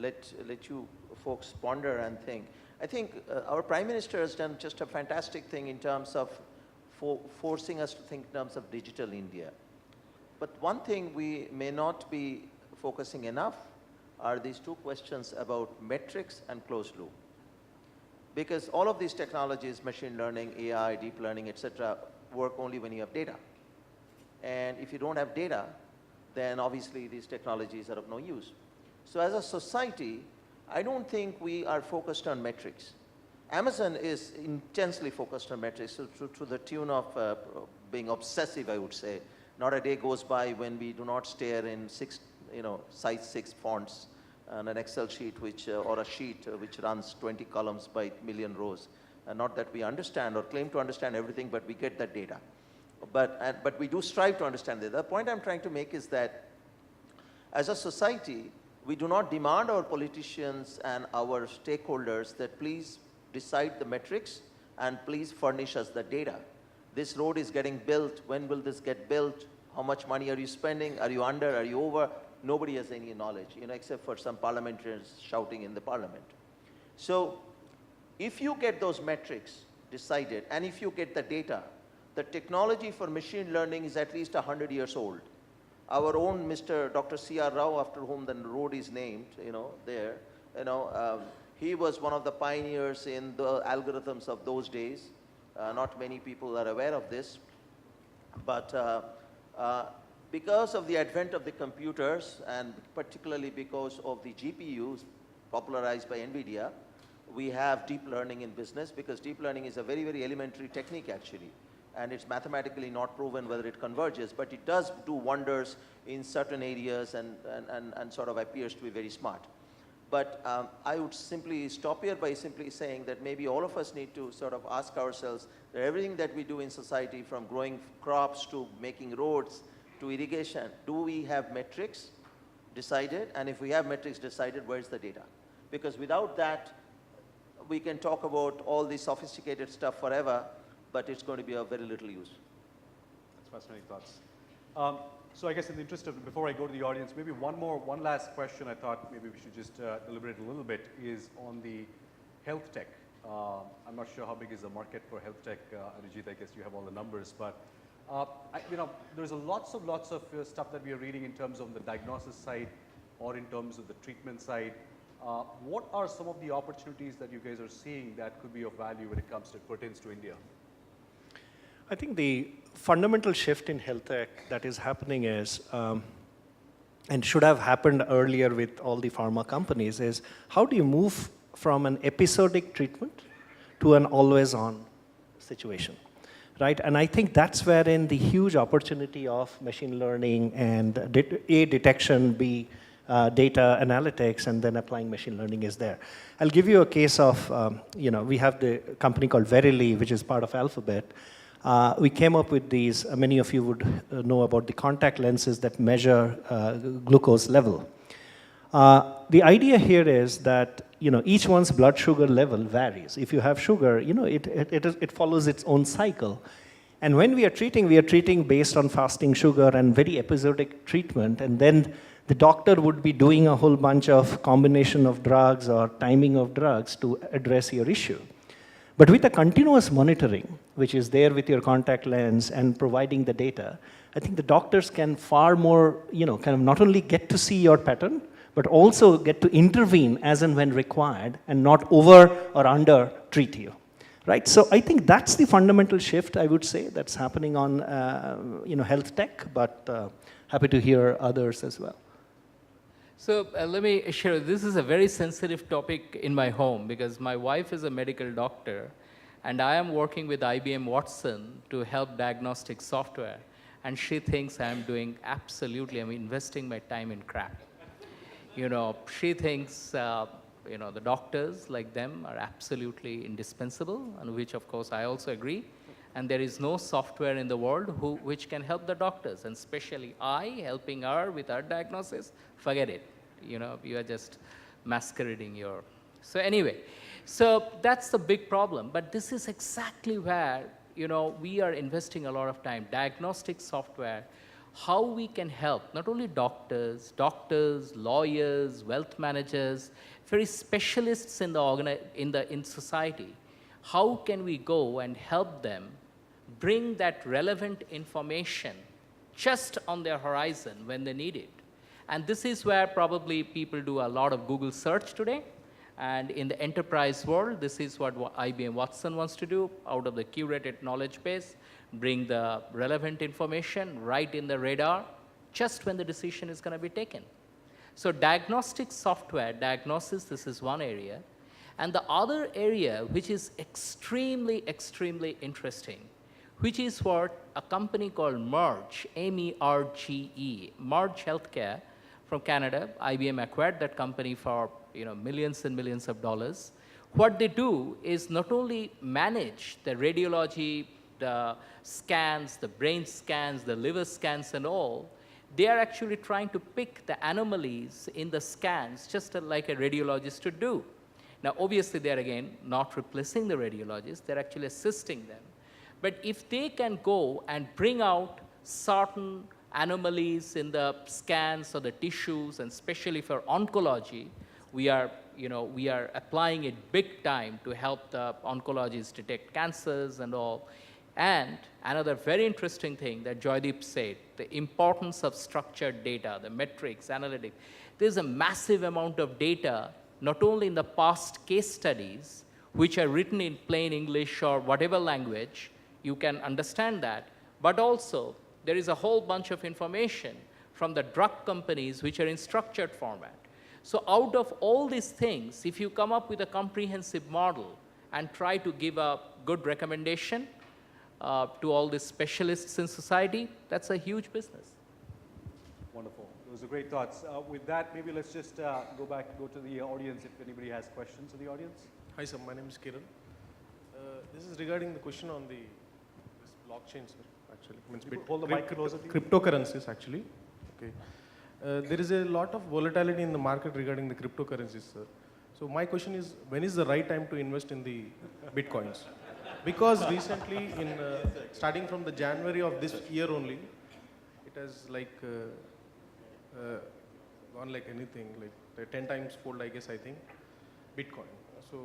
let you folks ponder and think. I think our Prime Minister has done just a fantastic thing in terms of forcing us to think in terms of digital India. But one thing we may not be focusing enough are these two questions about metrics and closed loop. Because all of these technologies, machine learning, AI, deep learning, etc., work only when you have data. And if you don't have data, then obviously these technologies are of no use. So as a society, I don't think we are focused on metrics. Amazon is intensely focused on metrics, so to the tune of being obsessive, I would say. Not a day goes by when we do not stare in size 6 fonts on an Excel sheet or a sheet which runs 20 columns by million rows. Not that we understand or claim to understand everything, but we get that data. But we do strive to understand it. The point I'm trying to make is that as a society, we do not demand our politicians and our stakeholders that please decide the metrics and please furnish us the data. This road is getting built. When will this get built? How much money are you spending? Are you under? Are you over? Nobody has any knowledge, except for some parliamentarians shouting in the parliament. So if you get those metrics decided, and if you get the data, the technology for machine learning is at least 100 years old. Our own Mr. Dr. C.R. Rao, after whom the road is named, he was one of the pioneers in the algorithms of those days. Not many people are aware of this, but because of the advent of the computers, and particularly because of the GPUs popularized by NVIDIA, we have deep learning in business, because deep learning is a very, very elementary technique actually. And it's mathematically not proven whether it converges, but it does do wonders in certain areas and sort of appears to be very smart. But I would simply stop here by simply saying that maybe all of us need to sort of ask ourselves that everything that we do in society, from growing crops to making roads to irrigation, do we have metrics decided? And if we have metrics decided, where's the data? Because without that, we can talk about all the sophisticated stuff forever, but it's going to be of very little use. That's fascinating thoughts. So I guess in the interest of, before I go to the audience, maybe one last question I thought maybe we should just deliberate a little bit is on the health tech. I'm not sure how big is the market for health tech, Arijit, I guess you have all the numbers, but There's lots of stuff that we are reading in terms of the diagnosis side or in terms of the treatment side. What are some of the opportunities that you guys are seeing that could be of value when it pertains to India? I think the fundamental shift in health tech that is happening is, and should have happened earlier with all the pharma companies, is how do you move from an episodic treatment to an always-on situation, right? And I think that's wherein the huge opportunity of machine learning and A, detection, B, data analytics, and then applying machine learning is there. I'll give you a case of, we have the company called Verily, which is part of Alphabet. We came up with these, many of you would know about the contact lenses that measure glucose level. The idea here is that each one's blood sugar level varies. If you have sugar, it follows its own cycle. And when we are treating based on fasting sugar and very episodic treatment, and then the doctor would be doing a whole bunch of combination of drugs or timing of drugs to address your issue. But with the continuous monitoring, which is there with your contact lens and providing the data, I think the doctors can far more, kind of not only get to see your pattern, but also get to intervene as and when required and not over or under treat you, right? So I think that's the fundamental shift, I would say, that's happening on, health tech, but happy to hear others as well. So let me share, this is a very sensitive topic in my home because my wife is a medical doctor and I am working with IBM Watson to help diagnostic software, and she thinks I'm doing absolutely, I'm investing my time in crap. She thinks, the doctors like them are absolutely indispensable, and which of course I also agree. And there is no software in the world which can help the doctors, and especially helping her with her diagnosis, forget it. You are just masquerading your... So anyway, so that's the big problem. But this is exactly where, we are investing a lot of time. Diagnostic software, how we can help not only doctors, lawyers, wealth managers, very specialists in society. How can we go and help them bring that relevant information just on their horizon when they need it? And this is where probably people do a lot of Google search today. And in the enterprise world, this is what IBM Watson wants to do out of the curated knowledge base, bring the relevant information right in the radar just when the decision is going to be taken. So diagnostic software, diagnosis, this is one area. And the other area, which is extremely, extremely interesting, which is what a company called Merge, M-E-R-G-E, Merge Healthcare from Canada. IBM acquired that company for millions and millions of dollars. What they do is not only manage the radiology, the scans, the brain scans, the liver scans and all, they are actually trying to pick the anomalies in the scans just like a radiologist would do. Now, obviously, they're again not replacing the radiologists, they're actually assisting them. But if they can go and bring out certain anomalies in the scans or the tissues, and especially for oncology, we are applying it big time to help the oncologists detect cancers and all. And another very interesting thing that Jaideep said, the importance of structured data, the metrics, analytics. There's a massive amount of data, not only in the past case studies, which are written in plain English or whatever language, you can understand that, but also there is a whole bunch of information from the drug companies which are in structured format. So out of all these things, if you come up with a comprehensive model and try to give a good recommendation to all the specialists in society, that's a huge business. Wonderful. Those are great thoughts. With that, maybe let's just go to the audience if anybody has questions in the audience. Hi, sir. My name is Kiran. This is regarding the question on this blockchain, sir, actually. Hold the mic closer to you. Cryptocurrencies, actually. Okay. There is a lot of volatility in the market regarding the cryptocurrencies, sir. So my question is, when is the right time to invest in the Bitcoins? Because recently, starting from the January of this year only, it has gone like anything, like 10 times fold, I guess, I think, Bitcoin. So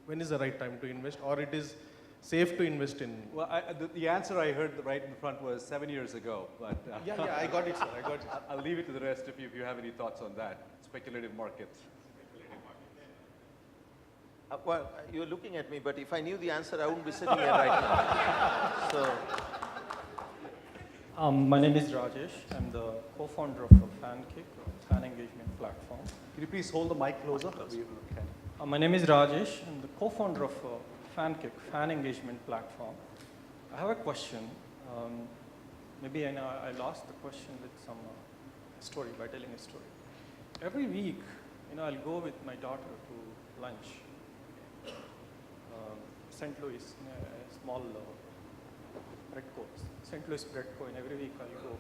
when is the right time to invest? Or it is safe to invest in? Well, the answer I heard right in front was 7 years ago, but Yeah, I got it, sir. I got it. I'll leave it to the rest of you if you have any thoughts on that. Speculative markets. Well, you're looking at me, but if I knew the answer, I wouldn't be sitting here right now. So, My name is Rajesh. I'm the co-founder of FanKick, a fan engagement platform. Can you please hold the mic closer? My name is Rajesh. I'm the co-founder of FanKick, fan engagement platform. I have a question. Maybe I lost the question with some story, by telling a story. Every week, I'll go with my daughter to lunch. St. Louis, in a small bread co. St. Louis bread co, and every week I'll go.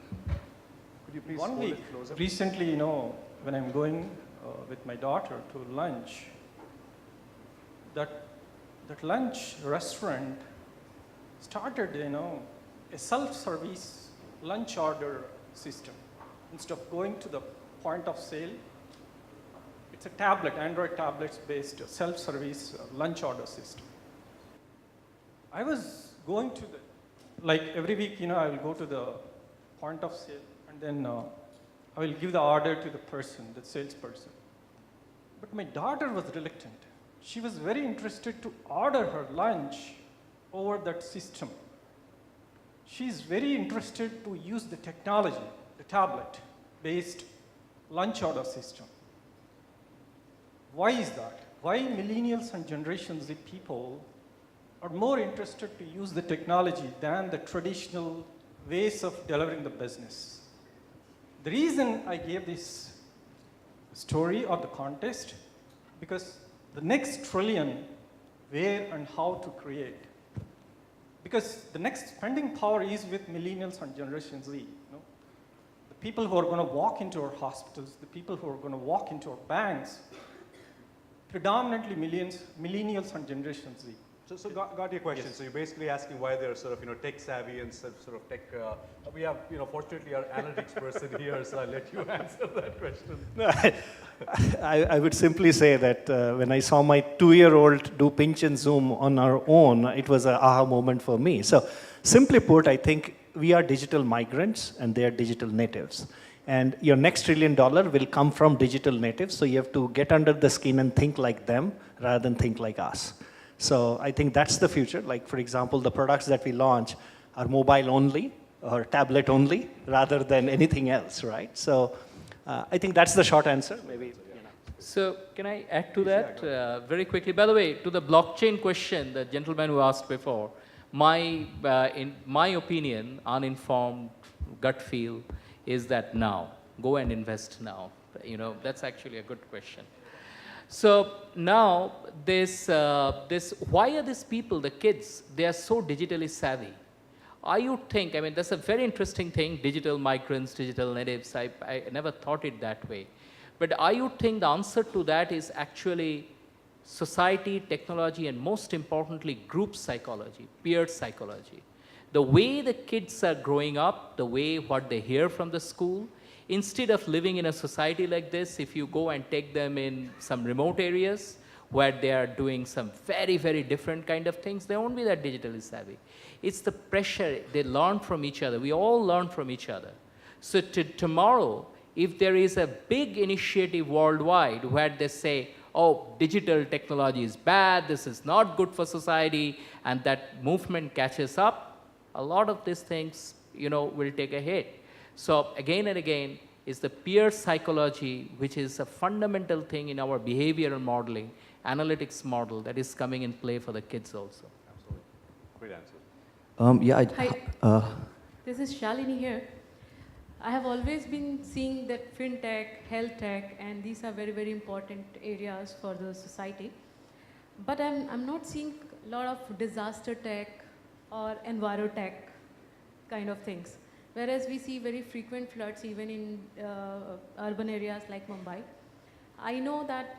Could you please One hold week, it closer? recently, when I'm going with my daughter to lunch, that lunch restaurant started, a self-service lunch order system. Instead of going to the point of sale, it's a tablet, Android tablets-based self-service lunch order system. I was going to every week, I will go to the point of sale, and then I will give the order to the person, the salesperson. But my daughter was reluctant. She was very interested to order her lunch over that system. She's very interested to use the technology, the tablet-based lunch order system. Why is that? Why millennials and Generation Z people are more interested to use the technology than the traditional ways of delivering the business? The reason I gave this story or the context, because the next trillion, where and how to create. Because the next spending power is with millennials and Generation Z. The people who are going to walk into our hospitals, the people who are going to walk into our banks, predominantly millennials and Generation Z. So got your question. Yes. So you're basically asking why they're sort of tech savvy and sort of tech. We have fortunately our analytics person here, so I'll let you answer that question. I would simply say that when I saw my 2-year-old do pinch and zoom on our own, it was an aha moment for me. So simply put, I think we are digital migrants and they are digital natives. And your next $1 trillion will come from digital natives, so you have to get under the skin and think like them rather than think like us. So I think that's the future. Like, for example, the products that we launch are mobile only or tablet only rather than anything else, right? So I think that's the short answer. Maybe. So can I add to that very quickly? By the way, to the blockchain question, the gentleman who asked before, in my opinion, uninformed gut feel is that now, go and invest now. That's actually a good question. So now why are these people, the kids, they are so digitally savvy? That's a very interesting thing, digital migrants, digital natives. I never thought it that way. But I would think the answer to that is actually society, technology, and most importantly, group psychology, peer psychology. The way the kids are growing up, the way what they hear from the school, instead of living in a society like this, if you go and take them in some remote areas where they are doing some very, very different kind of things, they won't be that digitally savvy. It's the pressure they learn from each other. We all learn from each other. So tomorrow, if there is a big initiative worldwide where they say, oh, digital technology is bad, this is not good for society, and that movement catches up, a lot of these things, will take a hit. So again and again, is the peer psychology, which is a fundamental thing in our behavioral modeling, analytics model that is coming in play for the kids also. Absolutely. Great answer. Hi, this is Shalini here. I have always been seeing that Fintech, health tech, and these are very, very important areas for the society. But I'm not seeing a lot of disaster tech or envirotech kind of things. Whereas we see very frequent floods even in urban areas like Mumbai. I know that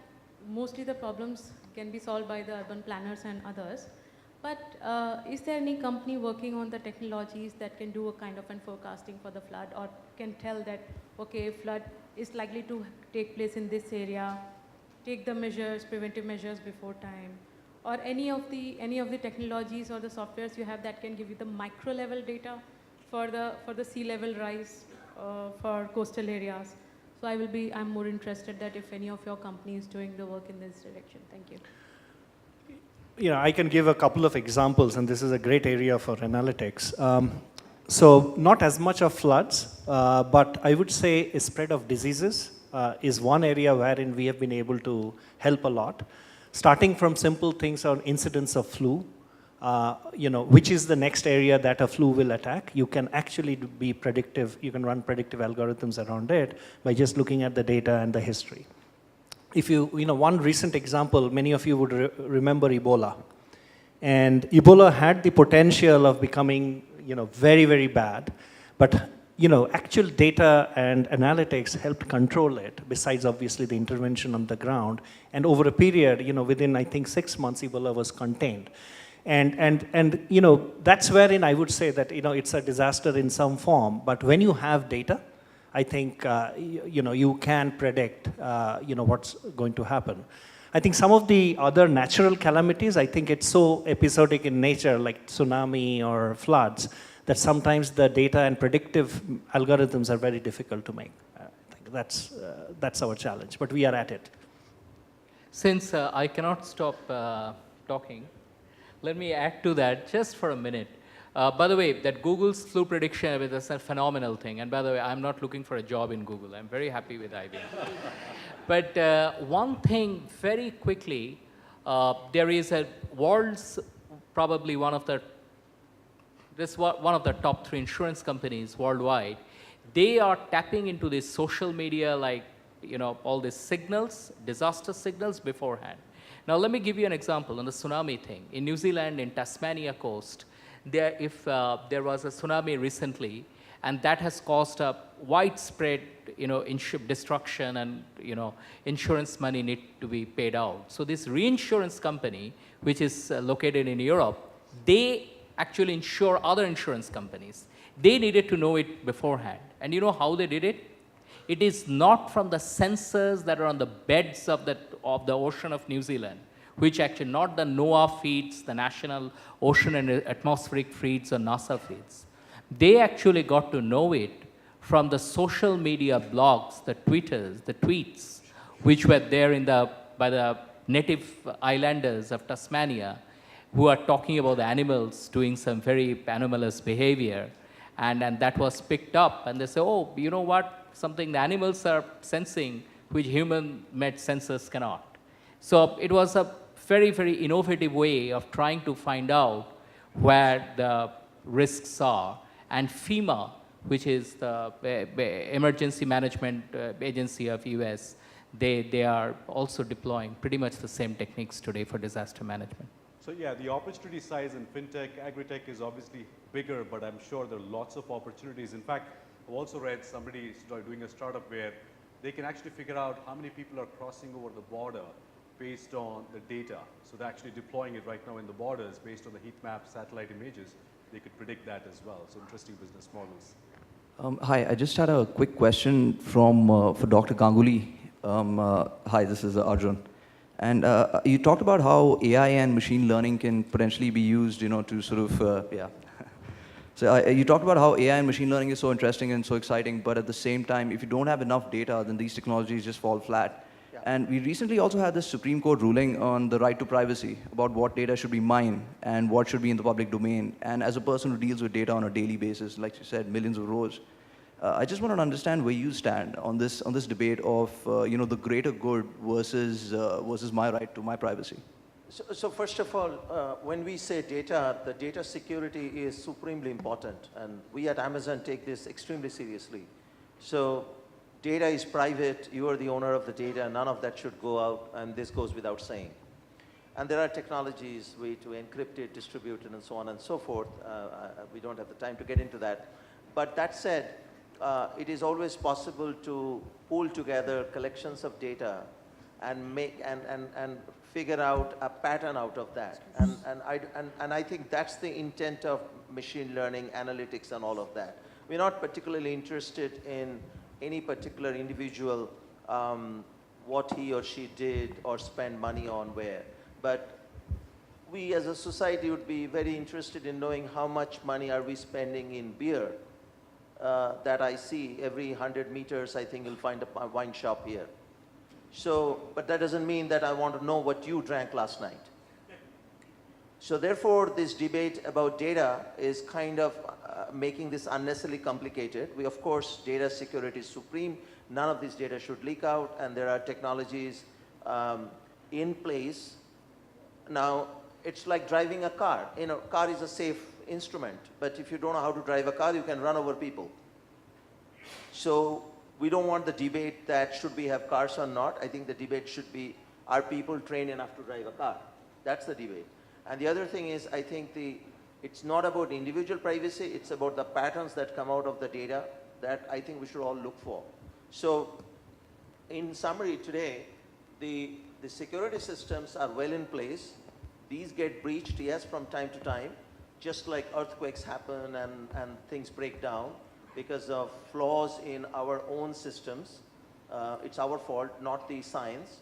mostly the problems can be solved by the urban planners and others. But is there any company working on the technologies that can do a kind of forecasting for the flood, or can tell that, okay, flood is likely to take place in this area, take the measures, preventive measures before time, or any of the technologies or the softwares you have that can give you the micro level data for the sea level rise for coastal areas. So I'm more interested that if any of your company is doing the work in this direction. Thank you. I can give a couple of examples, and this is a great area for analytics. So not as much of floods, but I would say a spread of diseases is one area wherein we have been able to help a lot. Starting from simple things on incidence of flu, which is the next area that a flu will attack. You can actually be predictive. You can run predictive algorithms around it by just looking at the data and the history. If one recent example, many of you would remember Ebola. And Ebola had the potential of becoming, very, very bad. But, actual data and analytics helped control it, besides obviously the intervention on the ground. And over a period, within, I think, 6 months, Ebola was contained. And that's wherein I would say that, it's a disaster in some form. But when you have data, I think, you can predict, what's going to happen. I think some of the other natural calamities, I think it's so episodic in nature, like tsunami or floods, that sometimes the data and predictive algorithms are very difficult to make. I think that's our challenge, but we are at it. Since I cannot stop talking, let me add to that just for a minute. By the way, that Google's flu prediction is a phenomenal thing. And by the way, I'm not looking for a job in Google. I'm very happy with IBM. But one thing very quickly, there is a world's probably one of the top 3 insurance companies worldwide. They are tapping into this social media, like, all these signals, disaster signals beforehand. Now, let me give you an example on the tsunami thing. In New Zealand, in Tasmania coast, there was a tsunami recently, and that has caused a widespread, destruction, and insurance money need to be paid out. So this reinsurance company, which is located in Europe, they actually insure other insurance companies. They needed to know it beforehand, and you know how they did it? It is not from the sensors that are on the beds of the ocean of New Zealand, which actually not the NOAA feeds, the National Ocean and Atmospheric feeds or NASA feeds. They actually got to know it from the social media blogs, the Twitters, the tweets, which were there by the native islanders of Tasmania, who are talking about the animals doing some very anomalous behavior. And that was picked up, and they say, oh, you know what? Something the animals are sensing, which human-made sensors cannot. So it was a very, very innovative way of trying to find out where the risks are. And FEMA, which is the emergency management agency of US, they are also deploying pretty much the same techniques today for disaster management. So yeah, the opportunity size in fintech, agri-tech is obviously bigger, but I'm sure there are lots of opportunities. In fact, I've also read somebody doing a startup where they can actually figure out how many people are crossing over the border based on the data. So they're actually deploying it right now in the borders based on the heat map, satellite images. They could predict that as well. So interesting business models. Hi, I just had a quick question for Dr. Ganguly. Hi, this is Arjun. And you talked about how AI and machine learning can potentially be used, to sort of, So you talked about how AI and machine learning is so interesting and so exciting, but at the same time, if you don't have enough data, then these technologies just fall flat. Yeah. And we recently also had this Supreme Court ruling on the right to privacy, about what data should be mined and what should be in the public domain. And as a person who deals with data on a daily basis, like you said, millions of rows, I just wanted to understand where you stand on this debate of the greater good versus my right to my privacy. So first of all, when we say data, the data security is supremely important, and we at Amazon take this extremely seriously. So data is private, you are the owner of the data, none of that should go out, and this goes without saying. And there are technologies, way to encrypt it, distribute it, and so on and so forth. We don't have the time to get into that. But that said, it is always possible to pool together collections of data and make and figure out a pattern out of that. And I think that's the intent of machine learning, analytics, and all of that. We're not particularly interested in any particular individual, what he or she did or spend money on where. But we as a society would be very interested in knowing how much money are we spending in beer that I see every 100 meters, I think you'll find a wine shop here. So, but that doesn't mean that I want to know what you drank last night. So therefore, this debate about data is kind of making this unnecessarily complicated. We, of course, data security is supreme. None of this data should leak out, and there are technologies in place. Now, it's like driving a car. You know, car is a safe instrument, but if you don't know how to drive a car, you can run over people. So we don't want the debate that should we have cars or not. I think the debate should be, are people trained enough to drive a car? That's the debate. And the other thing is, I think it's not about individual privacy, it's about the patterns that come out of the data that I think we should all look for. So in summary today, the security systems are well in place. These get breached, yes, from time to time, just like earthquakes happen and things break down because of flaws in our own systems. It's our fault, not the science.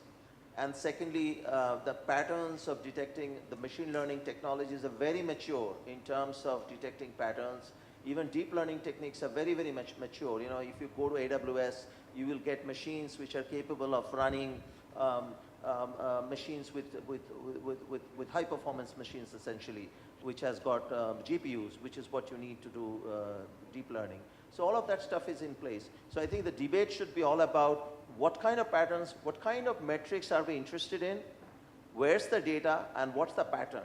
And secondly, the patterns of detecting the machine learning technologies are very mature in terms of detecting patterns. Even deep learning techniques are very, very much mature. You know, if you go to AWS, you will get machines which are capable of running machines with high performance machines essentially, which has got GPUs, which is what you need to do deep learning. So all of that stuff is in place. So I think the debate should be all about what kind of patterns, what kind of metrics are we interested in, where's the data, and what's the pattern.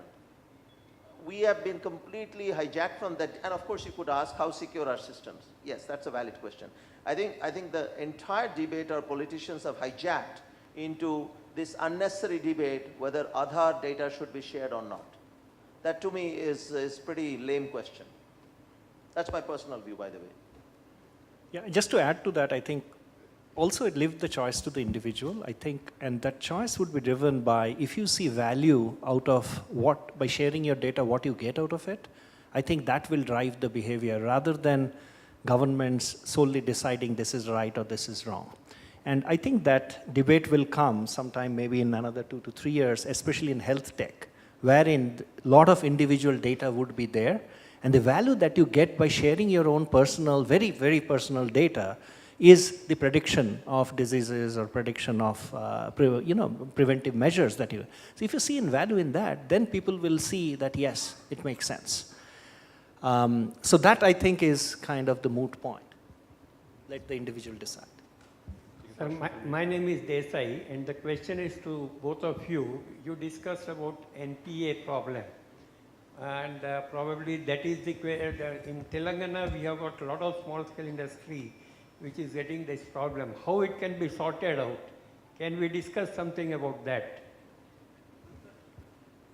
We have been completely hijacked from that, and of course you could ask how secure are systems. Yes, that's a valid question. I think the entire debate our politicians have hijacked into this unnecessary debate whether Aadhaar data should be shared or not. That to me is pretty lame question. That's my personal view, by the way. Yeah, just to add to that, I think also it leaves the choice to the individual, I think, and that choice would be driven by if you see value out of what, by sharing your data, what you get out of it, I think that will drive the behavior rather than governments solely deciding this is right or this is wrong. And I think that debate will come sometime maybe in another 2 to 3 years, especially in health tech, wherein a lot of individual data would be there. And the value that you get by sharing your own personal, very, very personal data is the prediction of diseases or prediction of preventive measures that you. So if you see in value in that, then people will see that yes, it makes sense. So that I think is kind of the moot point. Let the individual decide. Sir, my name is Desai, and the question is to both of you. You discussed about NPA problem. And probably that is the in Telangana we have got a lot of small scale industry which is getting this problem. How it can be sorted out? Can we discuss something about that?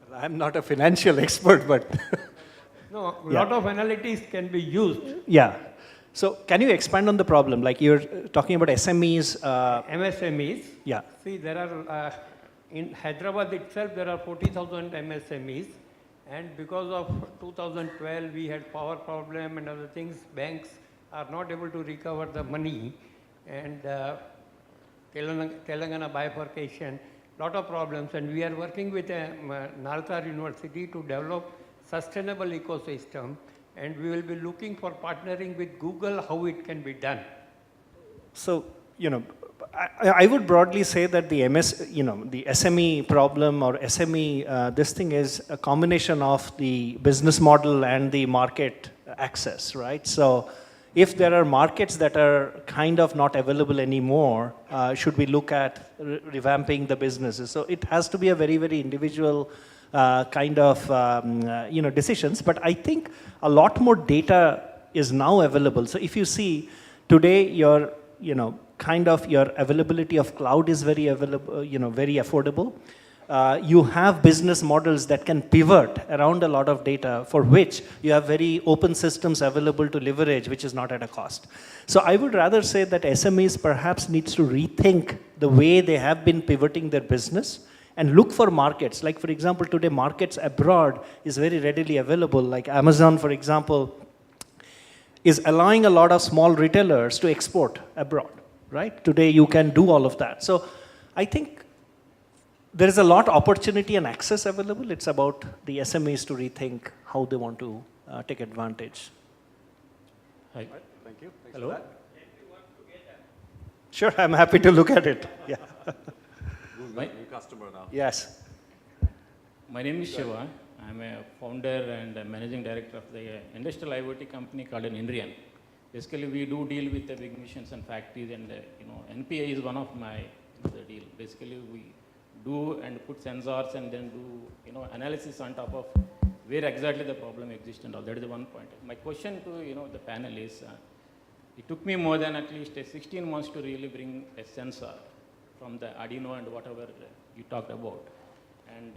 Well, I'm not a financial expert, but no, a lot of analytics can be used. Yeah. So can you expand on the problem? Like you're talking about SMEs. MSMEs. Yeah. See, there are in Hyderabad itself there are 40,000 MSMEs. And because of 2012, we had power problem and other things, banks are not able to recover the money. And Telangana bifurcation, lot of problems. And we are working with Nalsar University to develop sustainable ecosystem. And we will be looking for partnering with Google, how it can be done. So, you know, I would broadly say that the the SME problem or SME, this thing is a combination of the business model and the market access, right? So if there are markets that are kind of not available anymore, should we look at revamping the businesses? So it has to be a very, very individual kind of, decisions. But I think a lot more data is now available. So if you see today, your availability of cloud is very available, very affordable. You have business models that can pivot around a lot of data for which you have very open systems available to leverage, which is not at a cost. So I would rather say that SMEs perhaps needs to rethink the way they have been pivoting their business and look for markets. Like for example, today markets abroad is very readily available. Like Amazon, for example, is allowing a lot of small retailers to export abroad. Right? Today you can do all of that. So I think there is a lot of opportunity and access available. It's about the SMEs to rethink how they want to take advantage. Hi. Thank you. Thanks Hello. for that. Sure, I'm happy to look at it. Yeah. Who's my new customer now? Yes. My name is Shiva. I'm a founder and a managing director of the industrial IoT company called an Indrian. Basically, we do deal with the big missions and factories, and NPI is one of my the deal. Basically, we do and put sensors and then do analysis on top of where exactly the problem exists and all. That is the one point. My question to the panelists, it took me more than at least 16 months to really bring a sensor from the Arduino and whatever you talked about. And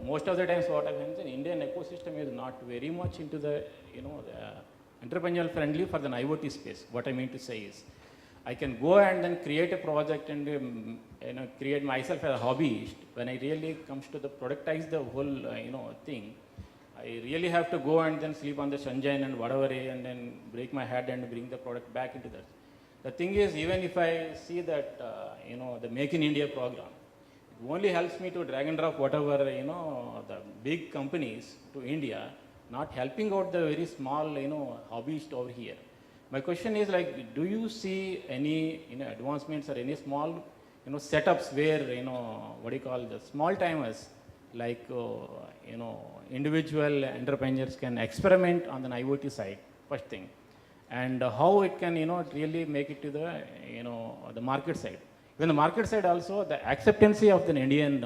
most of the times what happens in Indian ecosystem is not very much into the, the entrepreneurial friendly for the IoT space. What I mean to say is, I can go and then create a project and create myself as a hobbyist. When I really comes to the productize the whole thing, I really have to go and then sleep on the sunshine and whatever, and then break my head and bring the product back into that. The thing is, even if I see that, the Make in India program, it only helps me to drag and drop whatever, the big companies to India, not helping out the very small, hobbyist over here. My question is like, do you see any, advancements or any small, setups where, what do you call the small timers, like, individual entrepreneurs can experiment on the IoT side, first thing, and how it can, really make it to the, the market side. Even the market side also, the acceptancy of the Indian,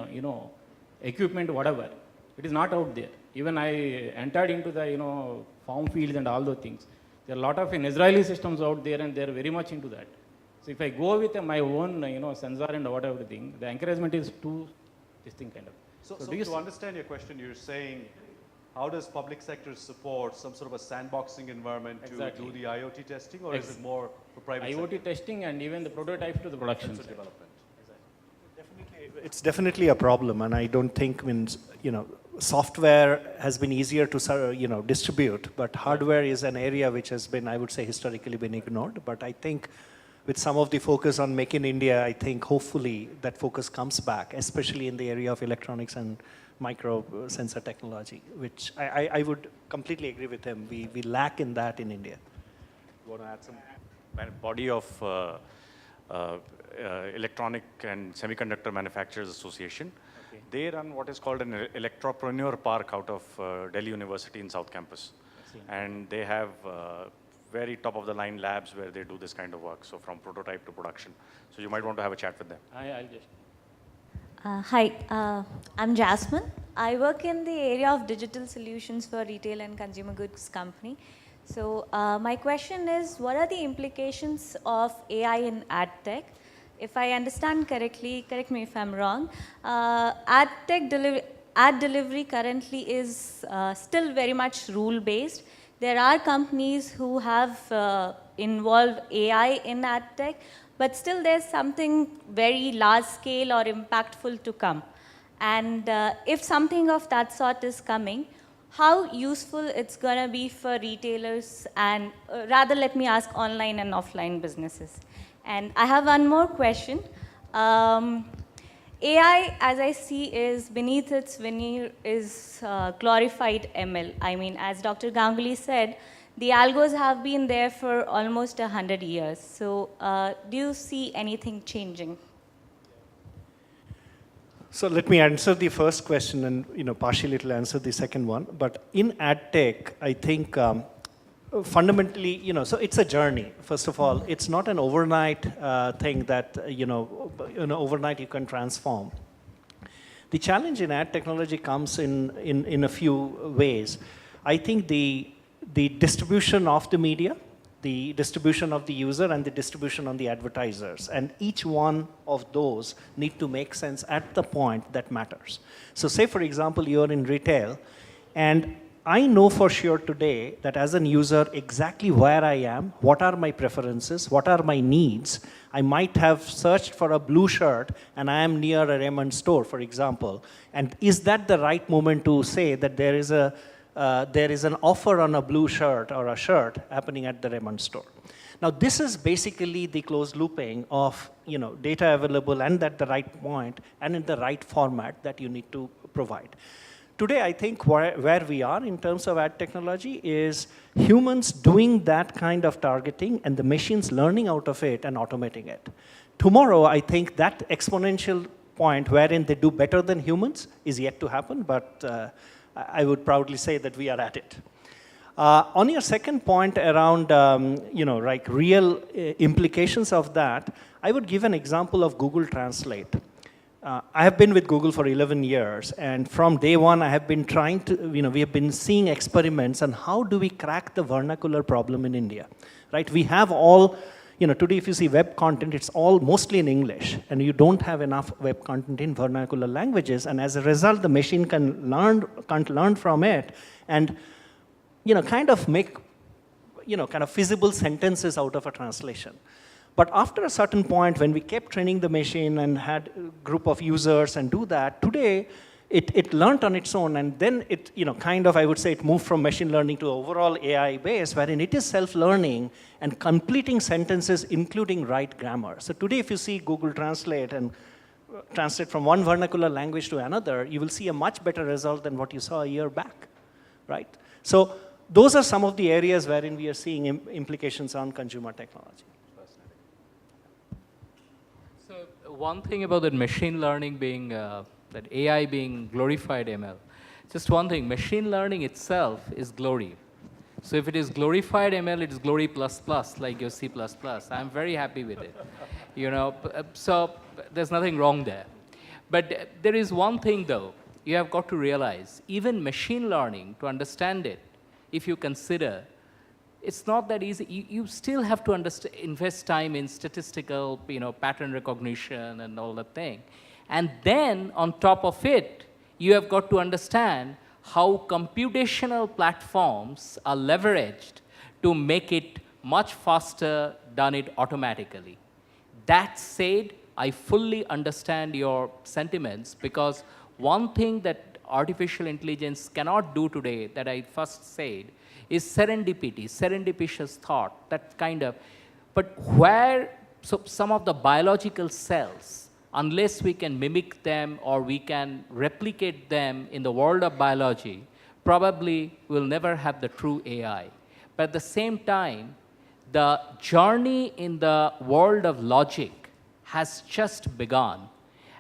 equipment, whatever, it is not out there. Even I entered into the, farm fields and all those things. There are a lot of Israeli systems out there, and they are very much into that. So if I go with my own, sensor and whatever thing, the encouragement is to this thing kind of. So to understand your question, you're saying, how does public sector support some sort of a sandboxing environment to do the IoT testing, or is it more for private IoT sector? testing and even the prototypes to the production side. Development. It's definitely a problem, and I don't think software has been easier to distribute, but hardware is an area which has been, I would say, historically been ignored. But I think with some of the focus on Make in India, I think hopefully that focus comes back, especially in the area of electronics and micro sensor technology, which I would completely agree with him. We lack in that in India. You want to add some? Body of Electronic and Semiconductor Manufacturers Association. Okay. They run what is called an electropreneur park out of Delhi University in South Campus. And they have very top of the line labs where they do this kind of work, so from prototype to production. So you might want to have a chat with them. I'll just. Hi, I'm Jasmine. I work in the area of digital solutions for retail and consumer goods company. So my question is, what are the implications of AI in Edtech? If I understand correctly, correct me if I'm wrong, ad delivery currently is still very much rule-based. There are companies who have involved AI in Edtech, but still there's something very large scale or impactful to come. And if something of that sort is coming, how useful it's going to be for retailers and rather let me ask online and offline businesses. And I have one more question. AI, as I see, is beneath its veneer is glorified ML. I mean, as Dr. Ganguly said, the algos have been there for almost 100 years. So do you see anything changing? So let me answer the first question, and partially it'll answer the second one. But in Edtech, I think fundamentally, so it's a journey. First of all, it's not an overnight thing that overnight you can transform. The challenge in ad technology comes in a few ways. I think the distribution of the media, the distribution of the user, and the distribution on the advertisers. And each one of those need to make sense at the point that matters. So say, for example, you're in retail, and I know for sure today that as an user exactly where I am, what are my preferences, what are my needs. I might have searched for a blue shirt, and I am near a Raymond store, for example. And is that the right moment to say that there is an offer on a blue shirt or a shirt happening at the Raymond store? Now, this is basically the closed looping of data available and at the right point and in the right format that you need to provide. Today, I think where we are in terms of ad technology is humans doing that kind of targeting and the machines learning out of it and automating it. Tomorrow, I think that exponential point wherein they do better than humans is yet to happen, but I would proudly say that we are at it. On your second point around, like real implications of that, I would give an example of Google Translate. I have been with Google for 11 years, and from day one, I have been trying to, we have been seeing experiments on how do we crack the vernacular problem in India, right? We have all, today if you see web content, it's all mostly in English, and you don't have enough web content in vernacular languages, and as a result, the machine can't learn from it, and, kind of make, kind of feasible sentences out of a translation. But after a certain point, when we kept training the machine and had a group of users and do that, today, it learned on its own, and then it, kind of, I would say, it moved from machine learning to overall AI base, wherein it is self-learning and completing sentences, including right grammar. So today, if you see Google Translate and translate from one vernacular language to another, you will see a much better result than what you saw a year back, right? So those are some of the areas wherein we are seeing implications on consumer technology. One thing about that machine learning being, that AI being glorified ML, just one thing, machine learning itself is glory. So if it is glorified ML, it is glory plus plus, like your C++. I'm very happy with it. So there's nothing wrong there. But there is one thing though, you have got to realize, even machine learning, to understand it, if you consider, it's not that easy. You still have to invest time in statistical, pattern recognition and all that thing. And then, on top of it, you have got to understand how computational platforms are leveraged to make it much faster, done it automatically. That said, I fully understand your sentiments, because one thing that artificial intelligence cannot do today, that I first said, is serendipity, serendipitous thought, that kind of. But so some of the biological cells, unless we can mimic them or we can replicate them in the world of biology, probably we'll never have the true AI. But at the same time, the journey in the world of logic has just begun.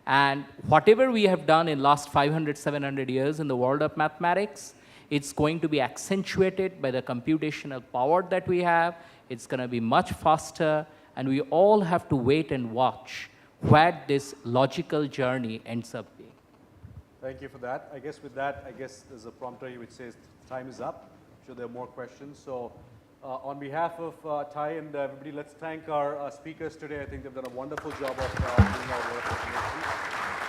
And whatever we have done in last 500, 700 years in the world of mathematics, it's going to be accentuated by the computational power that we have. It's going to be much faster, and we all have to wait and watch where this logical journey ends up being. Thank you for that. I guess with that, there's a prompter here which says time is up. I'm sure there are more questions. So on behalf of TiE and everybody, let's thank our speakers today. I think they've done a wonderful job of doing our work.